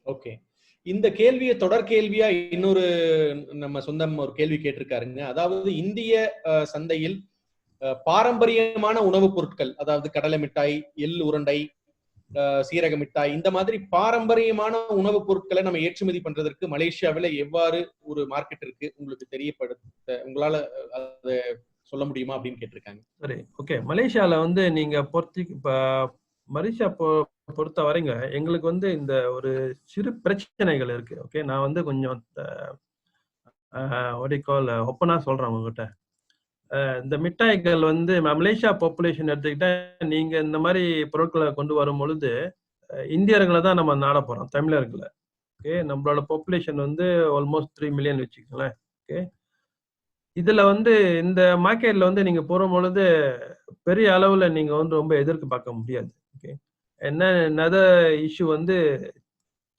ஓகே, இந்த கேள்வியை தொடர் கேள்வியா இன்னொரு நம்ம சொந்தம் ஒரு கேள்வி கேட்டிருக்காருங்க. அதாவது இந்திய சந்தையில் பாரம்பரியமான உணவுப் பொருட்கள், அதாவது கடலை மிட்டாய், எள் உருண்டை, சீரக மிட்டாய், இந்த மாதிரி பாரம்பரியமான உணவுப் பொருட்களை நம்ம ஏற்றுமதி பண்றதற்கு மலேசியாவில எவ்வாறு ஒரு மார்க்கெட் இருக்கு உங்களுக்கு தெரியப்படுத்த உங்களால அதை சொல்ல முடியுமா அப்படின்னு கேட்டிருக்காங்க. சரி, ஓகே. மலேசியால வந்து நீங்க மலேசியா பொறுத்த வரைங்க எங்களுக்கு வந்து இந்த ஒரு சிறு பிரச்சனைகள் இருக்கு. ஓகே, நான் வந்து கொஞ்சம் ஒப்பனா சொல்றேன் உங்ககிட்ட. இந்த மிட்டாய்கள் வந்து மலேசியா பாப்புலேஷன் எடுத்துக்கிட்டா நீங்க இந்த மாதிரி பொருட்களை கொண்டு வரும் பொழுது இந்தியர்களை தான் நம்ம நாட போறோம், தமிழர்களை. ஓகே, நம்மளோட பாப்புலேஷன் வந்து ஆல்மோஸ்ட் 3 மில்லியன் வச்சுக்கோங்களேன். ஓகே, இதுல வந்து இந்த மார்க்கெட்ல வந்து நீங்க போகும் பொழுது பெரிய அளவுல நீங்க வந்து ரொம்ப எதிர்க்க பார்க்க முடியாது. ஓகே, என்ன இஷ்யூ வந்து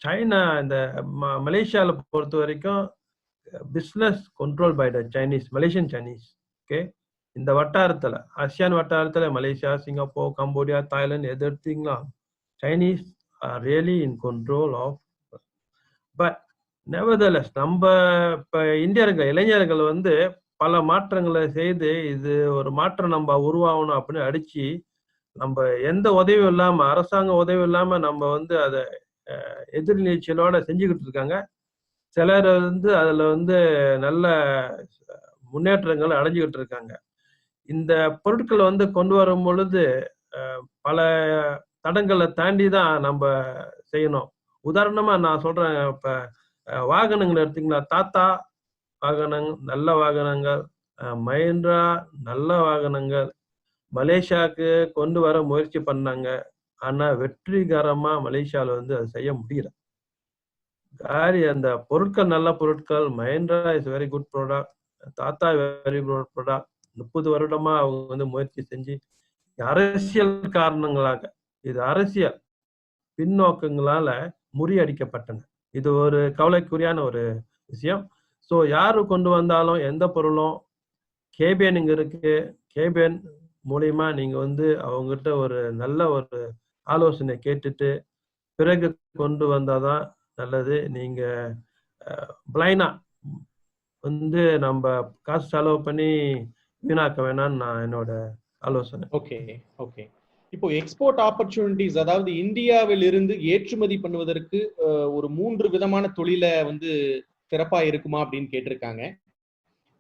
சைனா இந்த மலேசியால பொறுத்த வரைக்கும் business control by the Chinese, Malaysian Chinese. Okay, இந்த வட்டாரத்துல ஆசியான் வட்டாரத்துல மலேசியா, சிங்கப்பூர், கம்போடியா, தாய்லாந்து எது எடுத்தீங்களா Chinese are really in control of. But nevertheless நம்ம இப்ப இளைஞர்கள் வந்து பல மாற்றங்களை செய்து இது ஒரு மாற்றம் நம்ம உருவாகணும் அப்படின்னு அடிச்சு நம்ம எந்த உதவியும் இல்லாம, அரசாங்க உதவி இல்லாம நம்ம வந்து அதை எதிர்நீச்சலோட செஞ்சுக்கிட்டு இருக்காங்க. சிலர் வந்து அதுல வந்து நல்ல முன்னேற்றங்கள் அடைஞ்சுக்கிட்டு இருக்காங்க. இந்த பொருட்களை வந்து கொண்டு வரும் பொழுது பல தடங்களை தாண்டி தான் நம்ம செய்யணும். உதாரணமா நான் சொல்றேன், இப்ப வாகனங்கள் எடுத்தீங்களா, டாடா வாகனங்கள் நல்ல வாகனங்கள், மஹிந்திரா நல்ல வாகனங்கள் மலேசியாவுக்கு கொண்டு வர முயற்சி பண்ணாங்க. ஆனா வெற்றிகரமா மலேசியால வந்து அது செய்ய முடியல. அந்த பொருட்கள் நல்ல பொருட்கள், Mahindra is very good product, Tata very good product. 30 வருடமா அவங்க வந்து முயற்சி செஞ்சு அரசியல் காரணங்களாக, இது அரசியல் பின்னோக்கங்களால முறியடிக்கப்பட்டன. இது ஒரு கவலைக்குரியான ஒரு விஷயம். ஸோ யாரு கொண்டு வந்தாலும் எந்த பொருளும் கேபிஎன் இங்க இருக்கு, கேபிஎன் மூலியமா நீங்க வந்து அவங்ககிட்ட ஒரு நல்ல ஒரு ஆலோசனை கேட்டுட்டு பிறகு கொண்டு வந்தாதான் நல்லது. நீங்க பிளைனா வந்து நம்ம காசு செலவு பண்ணி வீணாக்க வேணாம்னு நான் என்னோட ஆலோசனை. ஓகே ஓகே, இப்போ எக்ஸ்போர்ட் ஆப்பர்ச்சுனிட்டிஸ், அதாவது இந்தியாவில் இருந்து ஏற்றுமதி பண்ணுவதற்கு ஒரு 3 விதமான தொழிலை வந்து சிறப்பா இருக்குமா அப்படின்னு கேட்டிருக்காங்க.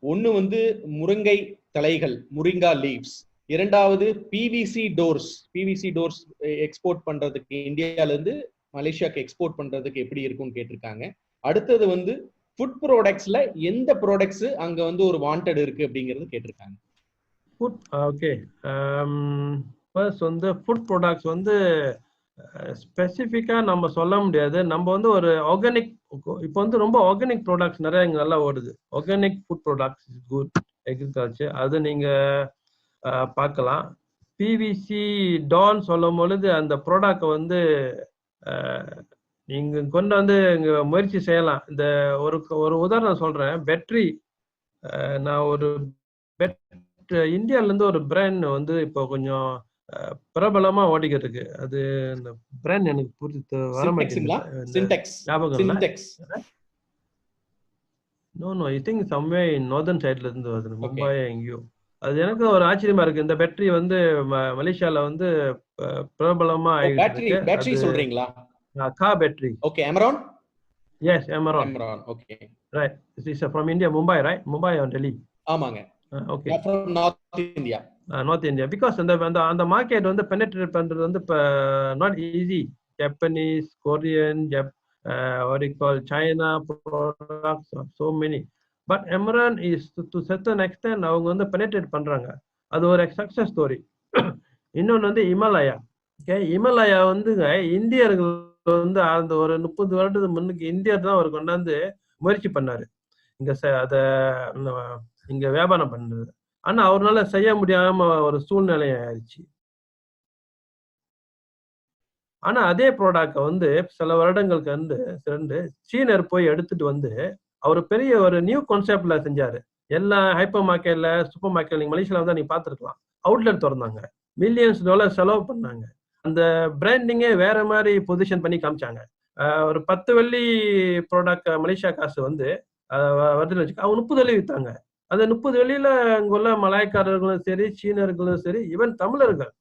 ஒண்ணு வந்து முருங்கை தலைகள், முரிங்கா லீவ்ஸ். இரண்டாவது பிவிசி டோர்ஸ் எக்ஸ்போர்ட் பண்றதுக்கு இந்தியால இருந்து மலேசியாக்கு எக்ஸ்போர்ட் பண்றதுக்கு எப்படி இருக்கும்னு கேட்டிருக்காங்க. அடுத்தது வந்து ஃபுட் ப்ராடக்ட்ஸ்ல எந்த ப்ராடக்ட்ஸ் அங்க வந்து ஒரு வாண்டட் இருக்கு அப்படிங்கறது கேட்டிருக்காங்க. ஃபுட் ஓகே, ஃபர்ஸ்ட் வந்து ஃபுட் ப்ராடக்ட்ஸ் வந்து ஸ்பெசிஃபிக்கா நம்ம சொல்ல முடியாது. நம்ம வந்து ஒரு ஆர்கானிக், இப்போ வந்து ரொம்ப ஆர்கானிக் ப்ராடக்ட்ஸ் நிறைய இங்க நல்லா ஓடுது. Organic food products is good agriculture, அது நீங்க பார்க்கலாம். பிவிசி டான் சொல்லும் பொழுது அந்த ப்ராடக்ட் வந்து நீங்க கொண்டு வந்து இங்க முயற்சி செய்யலாம். இந்த ஒரு உதாரணம் சொல்றேன், பேட்டரி. நான் ஒரு இந்தியால இருந்து ஒரு பிராண்ட் வந்து இப்போ கொஞ்சம் பிரபலமா ஓடிக்கிட்டு இருக்கு. அது இந்த பிராண்ட் எனக்கு புரிஞ்சு வர மாட்டேங்குது, ஞாபகம் இல்ல. No I think someway in northern சைடுல இருந்து வருது, மும்பை எங்கேயோ. அது எனக்கு ஒரு ஆச்சரியமா இருக்கு. இந்த பேட்டரி வந்து மலேசியால வந்து பிரபலமா ஆயிருக்கு. பேட்டரி சொல்றீங்களா? Car battery. Okay, Amaron. Yes, Amaron. Okay, Right. This is from India, Mumbai, right? Mumbai or Delhi? ஆமாங்க. Okay. From North India. North India. Because அந்த மார்க்கெட் வந்து பெனட்ரேட் பண்றது வந்து not easy. Japanese, Korean, what do you call, China products, so many. But Amaran is to certain extent அவங்க வந்து penetrate பண்றாங்க. அது ஒரு சக்சஸ் ஸ்டோரி. இன்னொன்று வந்து இமாலயா. ஓகே, இமாலயா வந்துங்க இந்தியர்கள் வந்து அந்த ஒரு 30 வருடத்துக்கு முன்னுக்கு இந்தியர் தான் அவர் கொண்டாந்து முயற்சி பண்ணாரு இங்க அத இங்க வியாபாரம் பண்றது. ஆனா அவரால செய்ய முடியாம ஒரு சூழ்நிலை ஆயிடுச்சு. ஆனா அதே ப்ராடக்ட் வந்து சில வருடங்களுக்கு வந்து சீனர் போய் எடுத்துட்டு வந்து அவர் பெரிய ஒரு நியூ கான்செப்ட்ல செஞ்சாரு. எல்லா ஹைப்பர் மார்க்கெட்ல, சூப்பர் மார்க்கெட், நீங்க மலேசியால வந்து நீங்க பாத்துருக்கலாம், அவுட்லெட் திறந்தாங்க, $மில்லியன்ஸ் செலவு பண்ணாங்க. அந்த பிராண்டிங்கே வேற மாதிரி பொசிஷன் பண்ணி காமிச்சாங்க. ஒரு 10 வெள்ளி ப்ராடக்ட் மலேசியா காசு வந்து வருதுன்னு வச்சுக்க, அவங்க 30 வெள்ளி வித்தாங்க. அந்த 30 வெள்ளியில அங்குள்ள மலாய்க்காரர்களும் சரி, சீனர்களும் சரி, ஈவன் தமிழர்கள்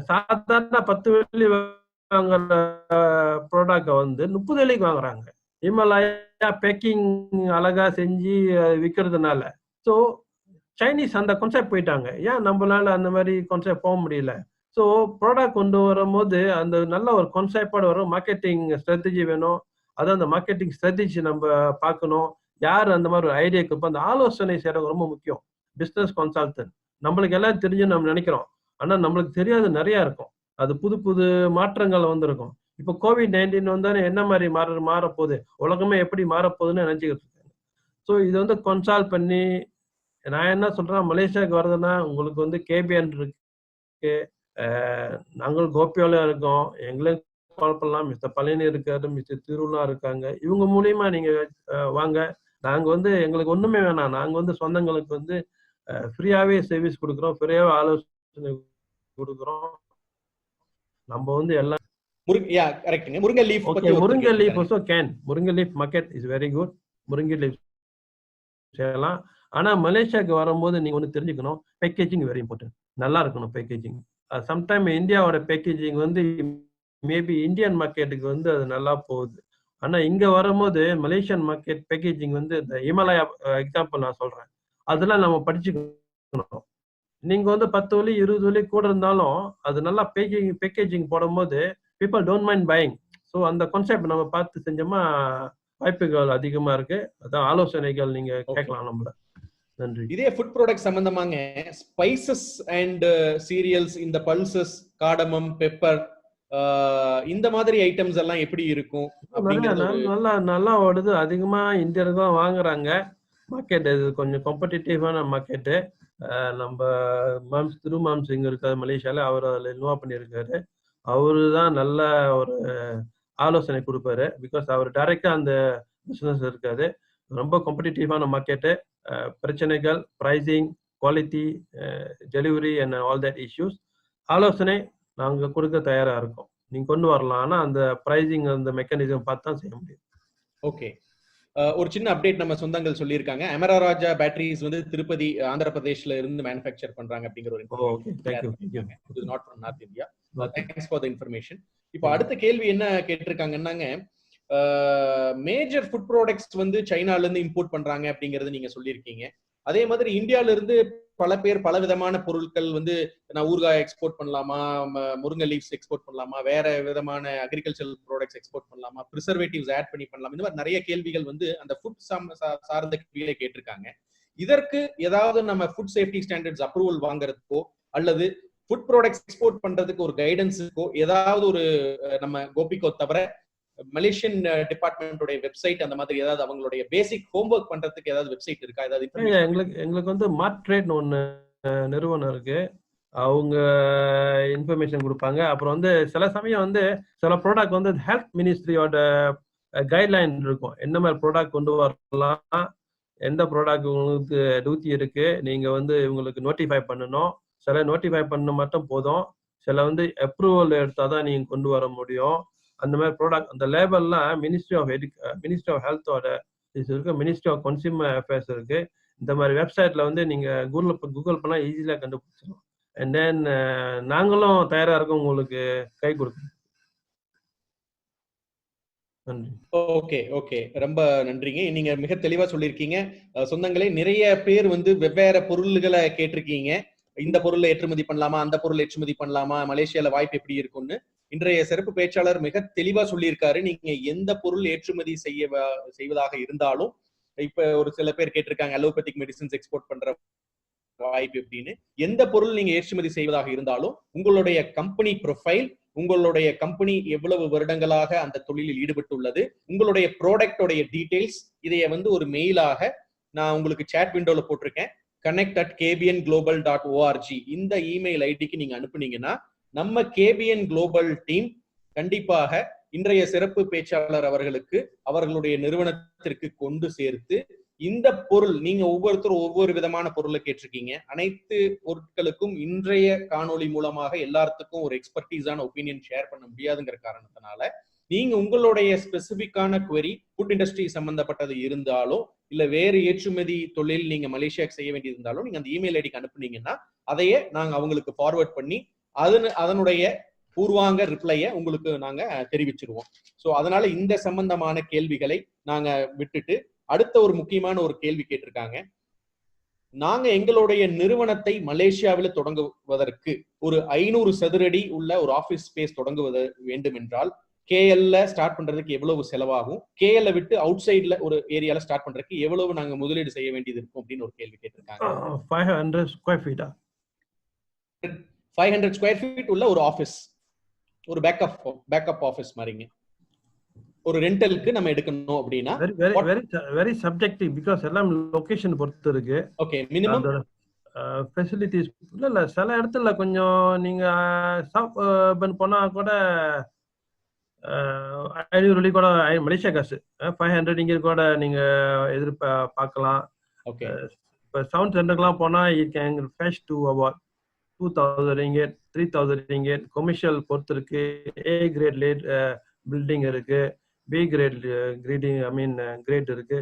சாதாரண 10 வெள்ளி வாங்குற ப்ராடக்ட வந்து 30 வெள்ளிக்கு வாங்குறாங்க. இமாலயா பேக்கிங் அழகா செஞ்சு விற்கிறதுனால. ஸோ சைனீஸ் அந்த கான்செப்ட் போயிட்டாங்க. ஏன் நம்மளால அந்த மாதிரி கான்செப்ட் போக முடியல? ஸோ ப்ராடக்ட் கொண்டு வரும்போது அந்த நல்ல ஒரு கான்செப்டோட வரும். மார்க்கெட்டிங் ஸ்ட்ராட்டஜி வேணும். அதான் அந்த மார்க்கெட்டிங் ஸ்ட்ராட்டஜி நம்ம பார்க்கணும். யார் அந்த மாதிரி ஒரு ஐடியா கொடுப்போம், அந்த ஆலோசனை செய்யறது ரொம்ப முக்கியம். பிஸ்னஸ் கன்சல்டன்ட் நம்மளுக்கு எல்லாம் தெரிஞ்சுன்னு நம்ம நினைக்கிறோம், ஆனா நம்மளுக்கு தெரியாது நிறைய இருக்கும். அது புது புது மாற்றங்கள் வந்திருக்கும். இப்போ COVID-19 வந்தானே என்ன மாதிரி மாறப்போகுது, உலகமே எப்படி மாறப்போகுதுன்னு நினைச்சுக்கிட்டு இருக்காங்க. ஸோ இது வந்து கன்சல்ட் பண்ணி நான் என்ன சொல்றேன், மலேசியாவுக்கு வருதுன்னா உங்களுக்கு வந்து KBN இருக்கு, நாங்கள் கோபியோல இருக்கோம், எங்களுக்கு கால் பண்ணலாம், மிஸ்டர் பழனி இருக்காரு, மிஸ்டர் திருவிழா இருக்காங்க. இவங்க மூலியமா நீங்க வாங்க. நாங்க வந்து எங்களுக்கு ஒண்ணுமே வேணாம், நாங்க வந்து சொந்தங்களுக்கு வந்து ஃப்ரீயாவே சர்வீஸ் கொடுக்குறோம், ஃப்ரீயாவே ஆலோசனை கொடுக்குறோம். நம்ம வந்து எல்லாம் முருங்கை லீஃப் முருங்கை லீஃப் also can. முருங்கை leaf market is very good. முருங்கை லீஃப் செய்யலாம். ஆனா மலேசியாவுக்கு வரும்போது நீங்க ஒன்று தெரிஞ்சுக்கணும், பேக்கேஜிங் வெரி இம்பார்ட்டன்ட். நல்லா இருக்கணும் பேக்கேஜிங். சம்டைம் இந்தியாவோட பேக்கேஜிங் வந்து மேபி இந்தியன் மார்க்கெட்டுக்கு வந்து அது நல்லா போகுது. ஆனா இங்க வரும்போது மலேசியன் மார்க்கெட் பேக்கேஜிங் வந்து இந்த இமாலயா எக்ஸாம்பிள் நான் சொல்றேன், அதெல்லாம் நம்ம படிச்சுக்கணும். நீங்க வந்து 10 வெள்ளி 20 வெள்ளி கூட இருந்தாலும் அது நல்லா பேக்கேஜிங் போடும்போது people don't mind buying. So அந்த கான்செப்ட் நம்ம பார்த்து செஞ்சோமா வாய்ப்புகள் அதிகமா இருக்கு. அதான் ஆலோசனைகள் நீங்க கேட்கலாம் நம்மள. நன்றி. இதே ஃபுட் ப்ராடக்ட் சம்பந்தமாங்க ஸ்பைசஸ் அண்ட் சீரியல்ஸ், இந்த பல்சஸ், காடமம், பெப்பர், இந்த மாதிரி ஐட்டம்ஸ் எல்லாம் எப்படி இருக்கும்? நல்லா ஓடுது. அதிகமா இந்தியர்கள் தான் வாங்குறாங்க. மார்க்கெட் இது கொஞ்சம் காம்படிட்டிவான மார்க்கெட்டு. நம்ம திருமாம் சிங் இருக்காரு மலேசியால, அவர் அதில் இன்வால்வ் பண்ணியிருக்காரு. அவரு தான் நல்ல ஒரு ஆலோசனை கொடுப்பாரு. பிகாஸ் அவர் டைரக்டா அந்த பிசினஸ் இருக்காரு. ரொம்ப காம்படிட்டிவான மார்க்கெட்டு. பிரச்சனைகள், pricing, quality, delivery and all that issues, ஆலோசனை நாங்க கொடுக்க தயாரா இருக்கோம். நீங்க கொண்டு வரலாம். ஆனா அந்த பிரைசிங் அந்த மெக்கானிசம் பார்த்து தான் செய்ய முடியும். ஓகே, ஒரு சின்ன அப்டேட் நம்ம சொந்தங்கள் சொல்லியிருக்காங்க. அமராராஜா பேட்டரிஸ் வந்து திருப்பதி, ஆந்திர பிரதேஷ்ல இருந்து மேனுஃபேக்சர் பண்றாங்க அப்படிங்கிற ஒரு information. It is not from north India. Thanks for the information. இப்போ அடுத்த கேள்வி என்ன கேட்டிருக்காங்கன்னாங்க, மேஜர் ஃபுட் ப்ராடக்ட்ஸ் வந்து சைனால இருந்து இம்போர்ட் பண்றாங்க அப்படிங்கறது நீங்க சொல்லியிருக்கீங்க. அதே மாதிரி இந்தியால இருந்து பல பேர் பல விதமான பொருட்கள் வந்து நான் ஊறுகாய் எக்ஸ்போர்ட் பண்ணலாமா, முருங்கை லீவ்ஸ் எக்ஸ்போர்ட் பண்ணலாமா, வேற விதமான அக்ரிகல்ச்சரல் ப்ராடக்ட்ஸ் எக்ஸ்போர்ட் பண்ணலாமா, ப்ரிசர்வேட்டிவ்ஸ் ஆட் பண்ணி பண்ணலாமா, இந்த மாதிரி நிறைய கேள்விகள் வந்து அந்த ஃபுட் சார்ந்த கேள்விகளை கேட்டிருக்காங்க. இதற்கு ஏதாவது நம்ம ஃபுட் சேஃப்டி ஸ்டாண்டர்ட்ஸ் அப்ரூவல் வாங்குறதுக்கோ அல்லது ஃபுட் ப்ராடக்ட்ஸ் எக்ஸ்போர்ட் பண்றதுக்கு ஒரு கைடன்ஸுக்கோ ஏதாவது ஒரு நம்ம கோபிக்கோ தவிர மலேசியன் டிபார்ட்மெண்டோட வெப்சைட் அந்த மாதிரி ஏதாவது அவங்களுடைய பேசிக் ஹோம்வொர்க் பண்றதுக்கு ஏதாவது வெப்சைட் இருக்கா? ஏதாவது எங்களுக்கு வந்து மார்ட் ட்ரேட்னு ஒன்று நிறுவனம் இருக்கு. அவங்க இன்ஃபர்மேஷன் கொடுப்பாங்க. அப்புறம் வந்து சில சமயம் வந்து சில ப்ராடக்ட் வந்து ஹெல்த் மினிஸ்ட்ரியோட கைட்லைன் இருக்கும், என்ன மாதிரி ப்ராடக்ட் கொண்டு வரலாம், எந்த ப்ராடக்ட் உங்களுக்கு டியூட்டி இருக்கு, நீங்க வந்து இவங்களுக்கு நோட்டிஃபை பண்ணணும். சில நோட்டிஃபை பண்ண மட்டும் போதும், சில வந்து அப்ரூவல் எடுத்தாதான் நீங்க கொண்டு வர முடியும். அந்த மாதிரி ப்ராடக்ட் அந்த லேபல்லாம் மினிஸ்ட்ரி ஆஃப் ஹெல்த்தோட இருக்கு, மினிஸ்ட்ரி ஆஃப் கன்சியூமர் அஃபேர்ஸ் இருக்கு. இந்த மாதிரி வெப்சைட்ல வந்து நீங்க கூகுள் பண்ணா ஈஸியா கண்டுபிடிச்சிடலாம். அண்ட் தென் நாங்களும் தயாரா இருக்கோம் உங்களுக்கு கை கொடுக்கணும். நன்றி. ஓகே ஓகே, ரொம்ப நன்றிங்க. நீங்க மிக தெளிவா சொல்லியிருக்கீங்க. சொந்தங்களே, நிறைய பேர் வந்து வெவ்வேறு பொருள்களை கேட்டிருக்கீங்க. இந்த பொருளை ஏற்றுமதி பண்ணலாமா, அந்த பொருள் ஏற்றுமதி பண்ணலாமா, மலேசியால வாய்ப்பு எப்படி இருக்கும்னு. இன்றைய சிறப்பு பேச்சாளர் மிக தெளிவா சொல்லியிருக்காரு. நீங்க எந்த பொருள் ஏற்றுமதி செய்வதாக இருந்தாலும், இப்ப ஒரு சில பேர் கேட்டிருக்காங்க அலோபதிக் மெடிசின்ஸ் எக்ஸ்போர்ட் பண்ற வாய்ப்பு எப்படின்னு. எந்த பொருள் நீங்க ஏற்றுமதி செய்வதாக இருந்தாலும் உங்களுடைய கம்பெனி ப்ரொஃபைல், உங்களுடைய கம்பெனி எவ்வளவு வருடங்களாக அந்த தொழிலில் ஈடுபட்டுள்ளது, உங்களுடைய ப்ராடக்டோடைய டீடைல்ஸ், இதைய வந்து ஒரு மெயிலாக நான் உங்களுக்கு சேட் விண்டோல போட்டிருக்கேன், connect@kbnglobal.org. இந்த இமெயில் ஐடிக்கு நீங்க அனுப்புனீங்கன்னா நம்ம கேபிஎன் குளோபல் டீம் கண்டிப்பாக இன்றைய சிறப்பு பேச்சாளர் அவர்களுக்கு அவர்களுடைய நிறுவனத்திற்கு கொண்டு சேர்த்து இந்த பொருள், நீங்க ஒவ்வொருத்தரும் ஒவ்வொரு விதமான பொருளை கேட்டிருக்கீங்க. அனைத்து பொருட்களுக்கும் இன்றைய காணொளி மூலமாக எல்லாத்துக்கும் ஒரு எக்ஸ்பர்டீஸான ஒப்பீனியன் ஷேர் பண்ண முடியாதுங்கிற காரணத்தினால நீங்க உங்களுடைய ஸ்பெசிபிக்கான குவெரி ஃபுட் இண்டஸ்ட்ரி சம்பந்தப்பட்டது இருந்தாலோ இல்ல வேறு ஏற்றுமதி தொழில் நீங்க மலேசியாவுக்கு செய்ய வேண்டியது இருந்தாலும் நீங்க அந்த இமெயில் ஐடிக்கு அனுப்புனீங்கன்னா அதையே நாங்க அவங்களுக்கு ஃபார்வர்ட் பண்ணி அதனுடைய பூர்வாங்க ரிப்ளைய உங்களுக்கு நாங்க தெரிவிச்சிருவோம். சோ அதனால இந்த சம்பந்தமான கேள்விகளை நாங்க விட்டுட்டு அடுத்த ஒரு முக்கியமான ஒரு கேள்வி கேட்டிருக்காங்க. நாங்க எங்களுடைய நிறுவனத்தை மலேசியாவில் தொடங்குவதற்கு ஒரு 500 சதுரடி உள்ள ஒரு ஆபீஸ் ஸ்பேஸ் தொடங்குவது வேண்டும் என்றால் கேஎல்ல ஸ்டார்ட் பண்றதுக்கு எவ்வளவு செலவாகும், கேஎல்ல விட்டு அவுட் சைட்ல ஒரு ஏரியால ஸ்டார்ட் பண்றதுக்கு எவ்வளவு நாங்க முதலீடு செய்ய வேண்டியது இருக்கும் அப்படின்னு ஒரு கேள்வி கேட்டிருக்காங்க. 500 ஸ்கொயர் ஃபீட்டா? 500 ஸ்கொயர் ஃபீட் உள்ள ஒரு ஆபீஸ், ஒரு பேக்கப் ஆபீஸ் மாதிரிங்க. ஒரு ரெண்டலுக்கு நம்ம எடுக்கணும் அப்படின்னா வெரி சப்ஜெக்டிவ், பிகாஸ் எல்லாம் லொகேஷன் பொறுத்து இருக்கு. ஓகே, மினிமம் ஃபெசிலிட்டிஸ் இல்ல சில இடத்துல கொஞ்சம் நீங்க போனா கூட 500 கூட மலேசியா காசு 500 இங்க கூட நீங்க எதிர்பார்க்கலாம். ஓகே, இப்போ சவுண்ட் சென்டர்லாம் போனா you can fetch to about 2000 ringgit 3000 ringgit. Commercial பொறுத்து இருக்கு. A கிரேட் லேட் பில்டிங் இருக்கு, B கிரேட் கிரேட் இருக்கு.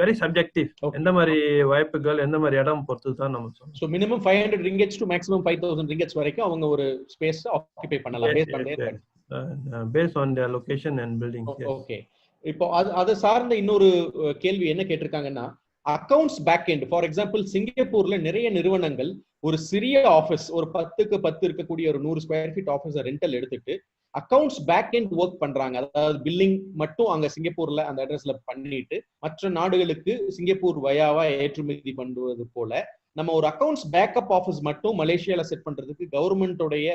Very subjective. எந்த மாதிரி வாய்ப்புகள், எந்த மாதிரி இடம் பொறுத்து தான் நம்ம சொல்றோம். So minimum 500 ringgits to maximum 5000 ringgits வரைக்கும் அவங்க ஒரு ஸ்பேஸ் ஆக்குபை பண்ணலாம் based on their location and building. Okay, இப்போ அது சார்ந்த இன்னொரு கேள்வி என்ன கேட்டிருக்காங்கன்னா, அக்கவுண்ட்ஸ் பேக் எண்ட், ஃபார் எக்ஸாம்பிள் சிங்கப்பூர்ல நிறைய நிறுவனங்கள் ஒரு சிறிய ஆபீஸ், ஒரு 10க்கு 10 இருக்கக்கூடிய ஒரு 100 ஸ்கொயர் ஃபீட் ஆபீஸ் ரெண்டல் எடுத்துட்டு அக்கவுண்ட்ஸ் பேக் எண்ட் ஒர்க் பண்றாங்க. அதாவது பில்லிங் மட்டும் அங்க சிங்கப்பூர்ல அந்த அட்ரஸ்ல பண்ணிட்டு மற்ற நாடுகளுக்கு சிங்கப்பூர் வயாவா ஏற்றுமதி பண்ணுவது போல நம்ம ஒரு அக்கவுண்ட்ஸ் பேக்கப் ஆஃபீஸ் மட்டும் மலேசியால செட் பண்றதுக்கு கவர்மெண்டோடைய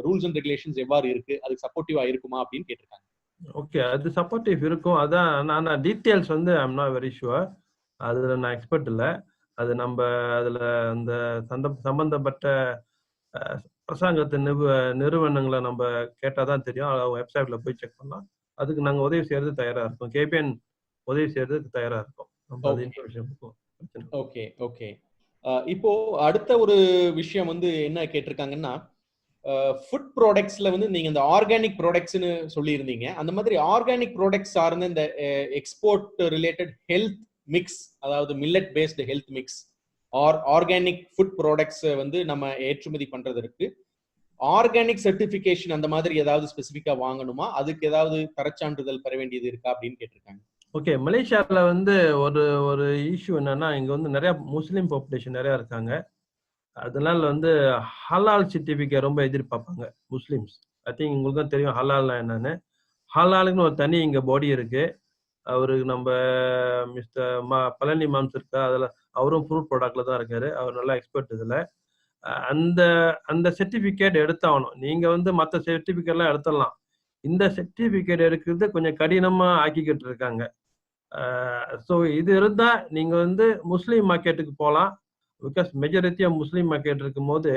ரூல்ஸ் அண்ட் ரெகுலேஷன்ஸ் எவ்வாறு இருக்கு, அதுக்கு சப்போர்ட்டிவா இருக்குமா அப்படின்னு கேட்டிருக்காங்க. ஓகே, அது சப்போர்ட்டிவ் இருக்கும். அதான் நான் டீட்டெயில்ஸ் வந்து ஐம் நாட் வெரி ஷுவர், அதுல நான் எக்ஸ்பர்ட் இல்லை. அது நம்ம அதுல அந்த சம்பந்தப்பட்ட அரசாங்கத்து நிறுவனங்களை நம்ம கேட்டாதான் தெரியும். அவங்க வெப்சைட்ல போய் செக் பண்ணலாம். அதுக்கு நாங்க உதவி செய்யறது தயாரா இருக்கோம். கேபிஎன் உதவி செய்யறதுக்கு தயாரா இருக்கும். Okay okay. இப்போ அடுத்த ஒரு விஷயம் வந்து என்ன கேட்டிருக்காங்கன்னா, ஃபுட் ப்ராடக்ட்ஸ்ல வந்து நீங்க இந்த ஆர்கானிக் ப்ராடக்ட்ஸ்னு சொல்லியிருந்தீங்க. அந்த மாதிரி ஆர்கானிக் ப்ராடக்ட்ஸ் சார்ந்த இந்த எக்ஸ்போர்ட் ரிலேட்டட் ஹெல்த் மிக்ஸ், அதாவது millet based health mix organic food products வந்து நம்ம ஏற்றுமதி பண்றதற்கு ஆர்கானிக் சர்டிபிகேஷன் அந்த மாதிரி ஏதாவது ஸ்பெசிபிக்கா வாங்கணுமா, அதுக்கு ஏதாவது தரச்சான்றிதழ் பெற வேண்டியது இருக்கா அப்படின்னு கேட்டிருக்காங்க. ஓகே, மலேசியாவில் வந்து ஒரு இஷ்யூ என்னன்னா, இங்க வந்து நிறைய முஸ்லீம் பாப்புலேஷன் நிறைய இருக்காங்க. அதனால வந்து ஹலால் சர்டிபிகேட் ரொம்ப எதிர்பார்ப்பாங்க முஸ்லிம்ஸ். ஐ திங்க் உங்களுக்கும் தெரியும் ஹலால்னா என்னன்னு. ஹலாலுக்குன்னு ஒரு தனி இங்க பாடி இருக்கு. அவருக்கு நம்ம மிஸ்டர் பழனி மாம்ஸ் இருக்கா, அதில் அவரும் ஃப்ரூட் ப்ராடக்ட்ல தான் இருக்காரு. அவர் நல்லா எக்ஸ்பர்ட் இதுல. அந்த சர்டிபிகேட் எடுத்தாகணும். நீங்க வந்து மற்ற சர்டிபிகேட்லாம் எடுத்துடலாம். இந்த சர்டிபிகேட் எடுக்கிறது கொஞ்சம் கடினமா ஆக்கிக்கிட்டு இருக்காங்க. ஸோ இது இருந்தா நீங்க வந்து முஸ்லீம் மார்க்கெட்டுக்கு போகலாம். Because majority of Muslim market இருக்கும் போது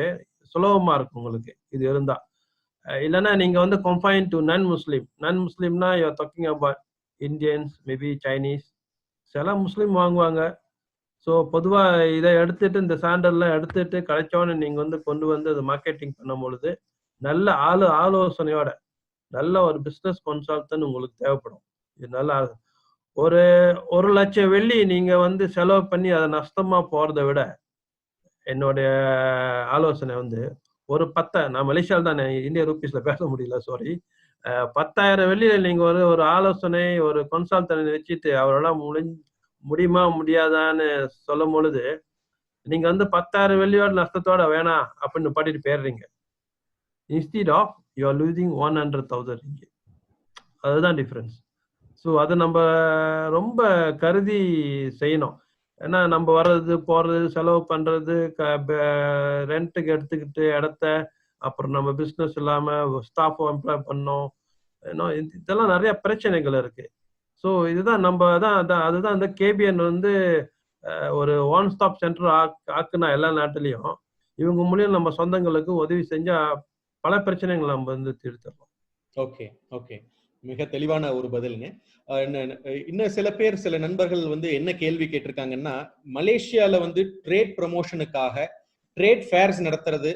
சுலபமா இருக்கும் உங்களுக்கு இது இருந்தா. இல்லைன்னா நீங்க வந்து கன்ஃபைன் டு நான் முஸ்லீம்னா you're talking about Indians, maybe Chinese, சில முஸ்லீம் வாங்குவாங்க. ஸோ பொதுவாக இதை எடுத்துட்டு இந்த சாண்டர்லாம் எடுத்துட்டு கிடைச்சோன்னு நீங்க வந்து கொண்டு வந்து அதை மார்க்கெட்டிங் பண்ணும் பொழுது நல்ல ஆலோசனையோட நல்ல ஒரு பிஸ்னஸ் கன்சல்டன்ட் உங்களுக்கு தேவைப்படும். இது நல்லா ஒரு 1,00,000 வெள்ளி நீங்க வந்து செலவு பண்ணி அதை நஷ்டமா போறதை விட என்னுடைய ஆலோசனை வந்து ஒரு 10, நான் மலேசியாவில் தான் இந்திய ரூபீஸ்ல பேச முடியல, சாரி, 10,000 வெள்ளியில நீங்க ஒரு ஆலோசனை, ஒரு கன்சல்டன்ட் வச்சுட்டு அவரால முடியுமா முடியாதான்னு சொல்லும் பொழுது, நீங்க வந்து 10,000 வெள்ளியோட நஷ்டத்தோட வேணாம் அப்படின்னு பாட்டிட்டு போயிடுறீங்க. Instead of you are losing 100,000 ringgit. அதுதான் டிஃபரன்ஸ். ஸோ அதை நம்ம ரொம்ப கருதி செய்யணும். ஏன்னா நம்ம வர்றது போறது செலவு பண்றது, ரெண்ட்டுக்கு எடுத்துக்கிட்டு இடத்த, அப்புறம் நம்ம பிஸ்னஸ் இல்லாம ஸ்டாஃப் எம்ப்ளாய் பண்ணோம், இதெல்லாம் நிறைய பிரச்சனைகள் இருக்கு. ஸோ இதுதான் நம்ம அதுதான் இந்த கேபிஎன் வந்து ஒரு ஒன் ஸ்டாப் சென்டர் ஆக்குனா எல்லா நாட்டிலையும் இவங்க மூலியம் நம்ம சொந்தங்களுக்கு உதவி செஞ்சா பல பிரச்சனைகள் நம்ம வந்து தீர்த்துடலாம். ஓகே ஓகே, மிக தெளிவான ஒரு பதிலுங்க. இன்னும் சில நண்பர்கள் வந்து என்ன கேள்வி கேட்டிருக்காங்கன்னா, மலேசியால வந்து ட்ரேட் ப்ரமோஷனுக்காக ட்ரேட் ஃபேர்ஸ் நடத்துறது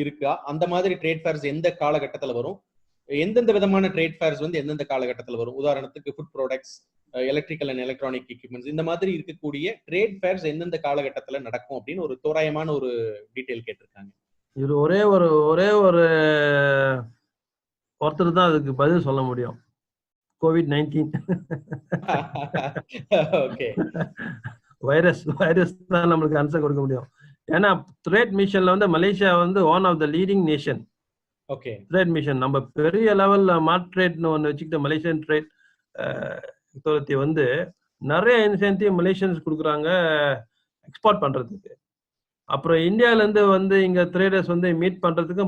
இருக்கா? அந்த மாதிரி ட்ரேட் ஃபேர்ஸ் எந்த காலகட்டத்தில் வரும்? எந்தெந்த விதமான ட்ரேட் ஃபேர்ஸ் வந்து எந்தெந்த காலகட்டத்தில் வரும்? உதாரணத்துக்கு food products, electrical and electronic equipments, இந்த மாதிரி இருக்கக்கூடிய ட்ரேட் ஃபேர்ஸ் எந்தெந்த காலகட்டத்தில் நடக்கும் அப்படின்னு ஒரு தோராயமான ஒரு டீட்டெயில் கேட்டிருக்காங்க. இது ஒரே ஒரு ஒருத்தர் தான் அதுக்கு பதில் சொல்ல முடியும். COVID-19 வைரஸ் தான் நம்மளுக்கு ஆன்சர் கொடுக்க முடியும். ஏன்னா ட்ரேட் மிஷன்ல வந்து மலேசியா வந்து one of the leading nation. Okay, trade mission நம்ம பெரிய லெவல்ல மார்ட்ரேட்னு ஒன்று வச்சுக்கிட்ட மலேசியன் ட்ரேட் அத்தாரிட்டி வந்து நிறைய இன்சென்டிவ் மலேசியன்ஸ் கொடுக்குறாங்க எக்ஸ்போர்ட் பண்றதுக்கு. அப்புறம் இந்தியாவிலேருந்து வந்து இங்கே ட்ரேடர்ஸ் வந்து மீட் பண்ணுறதுக்கு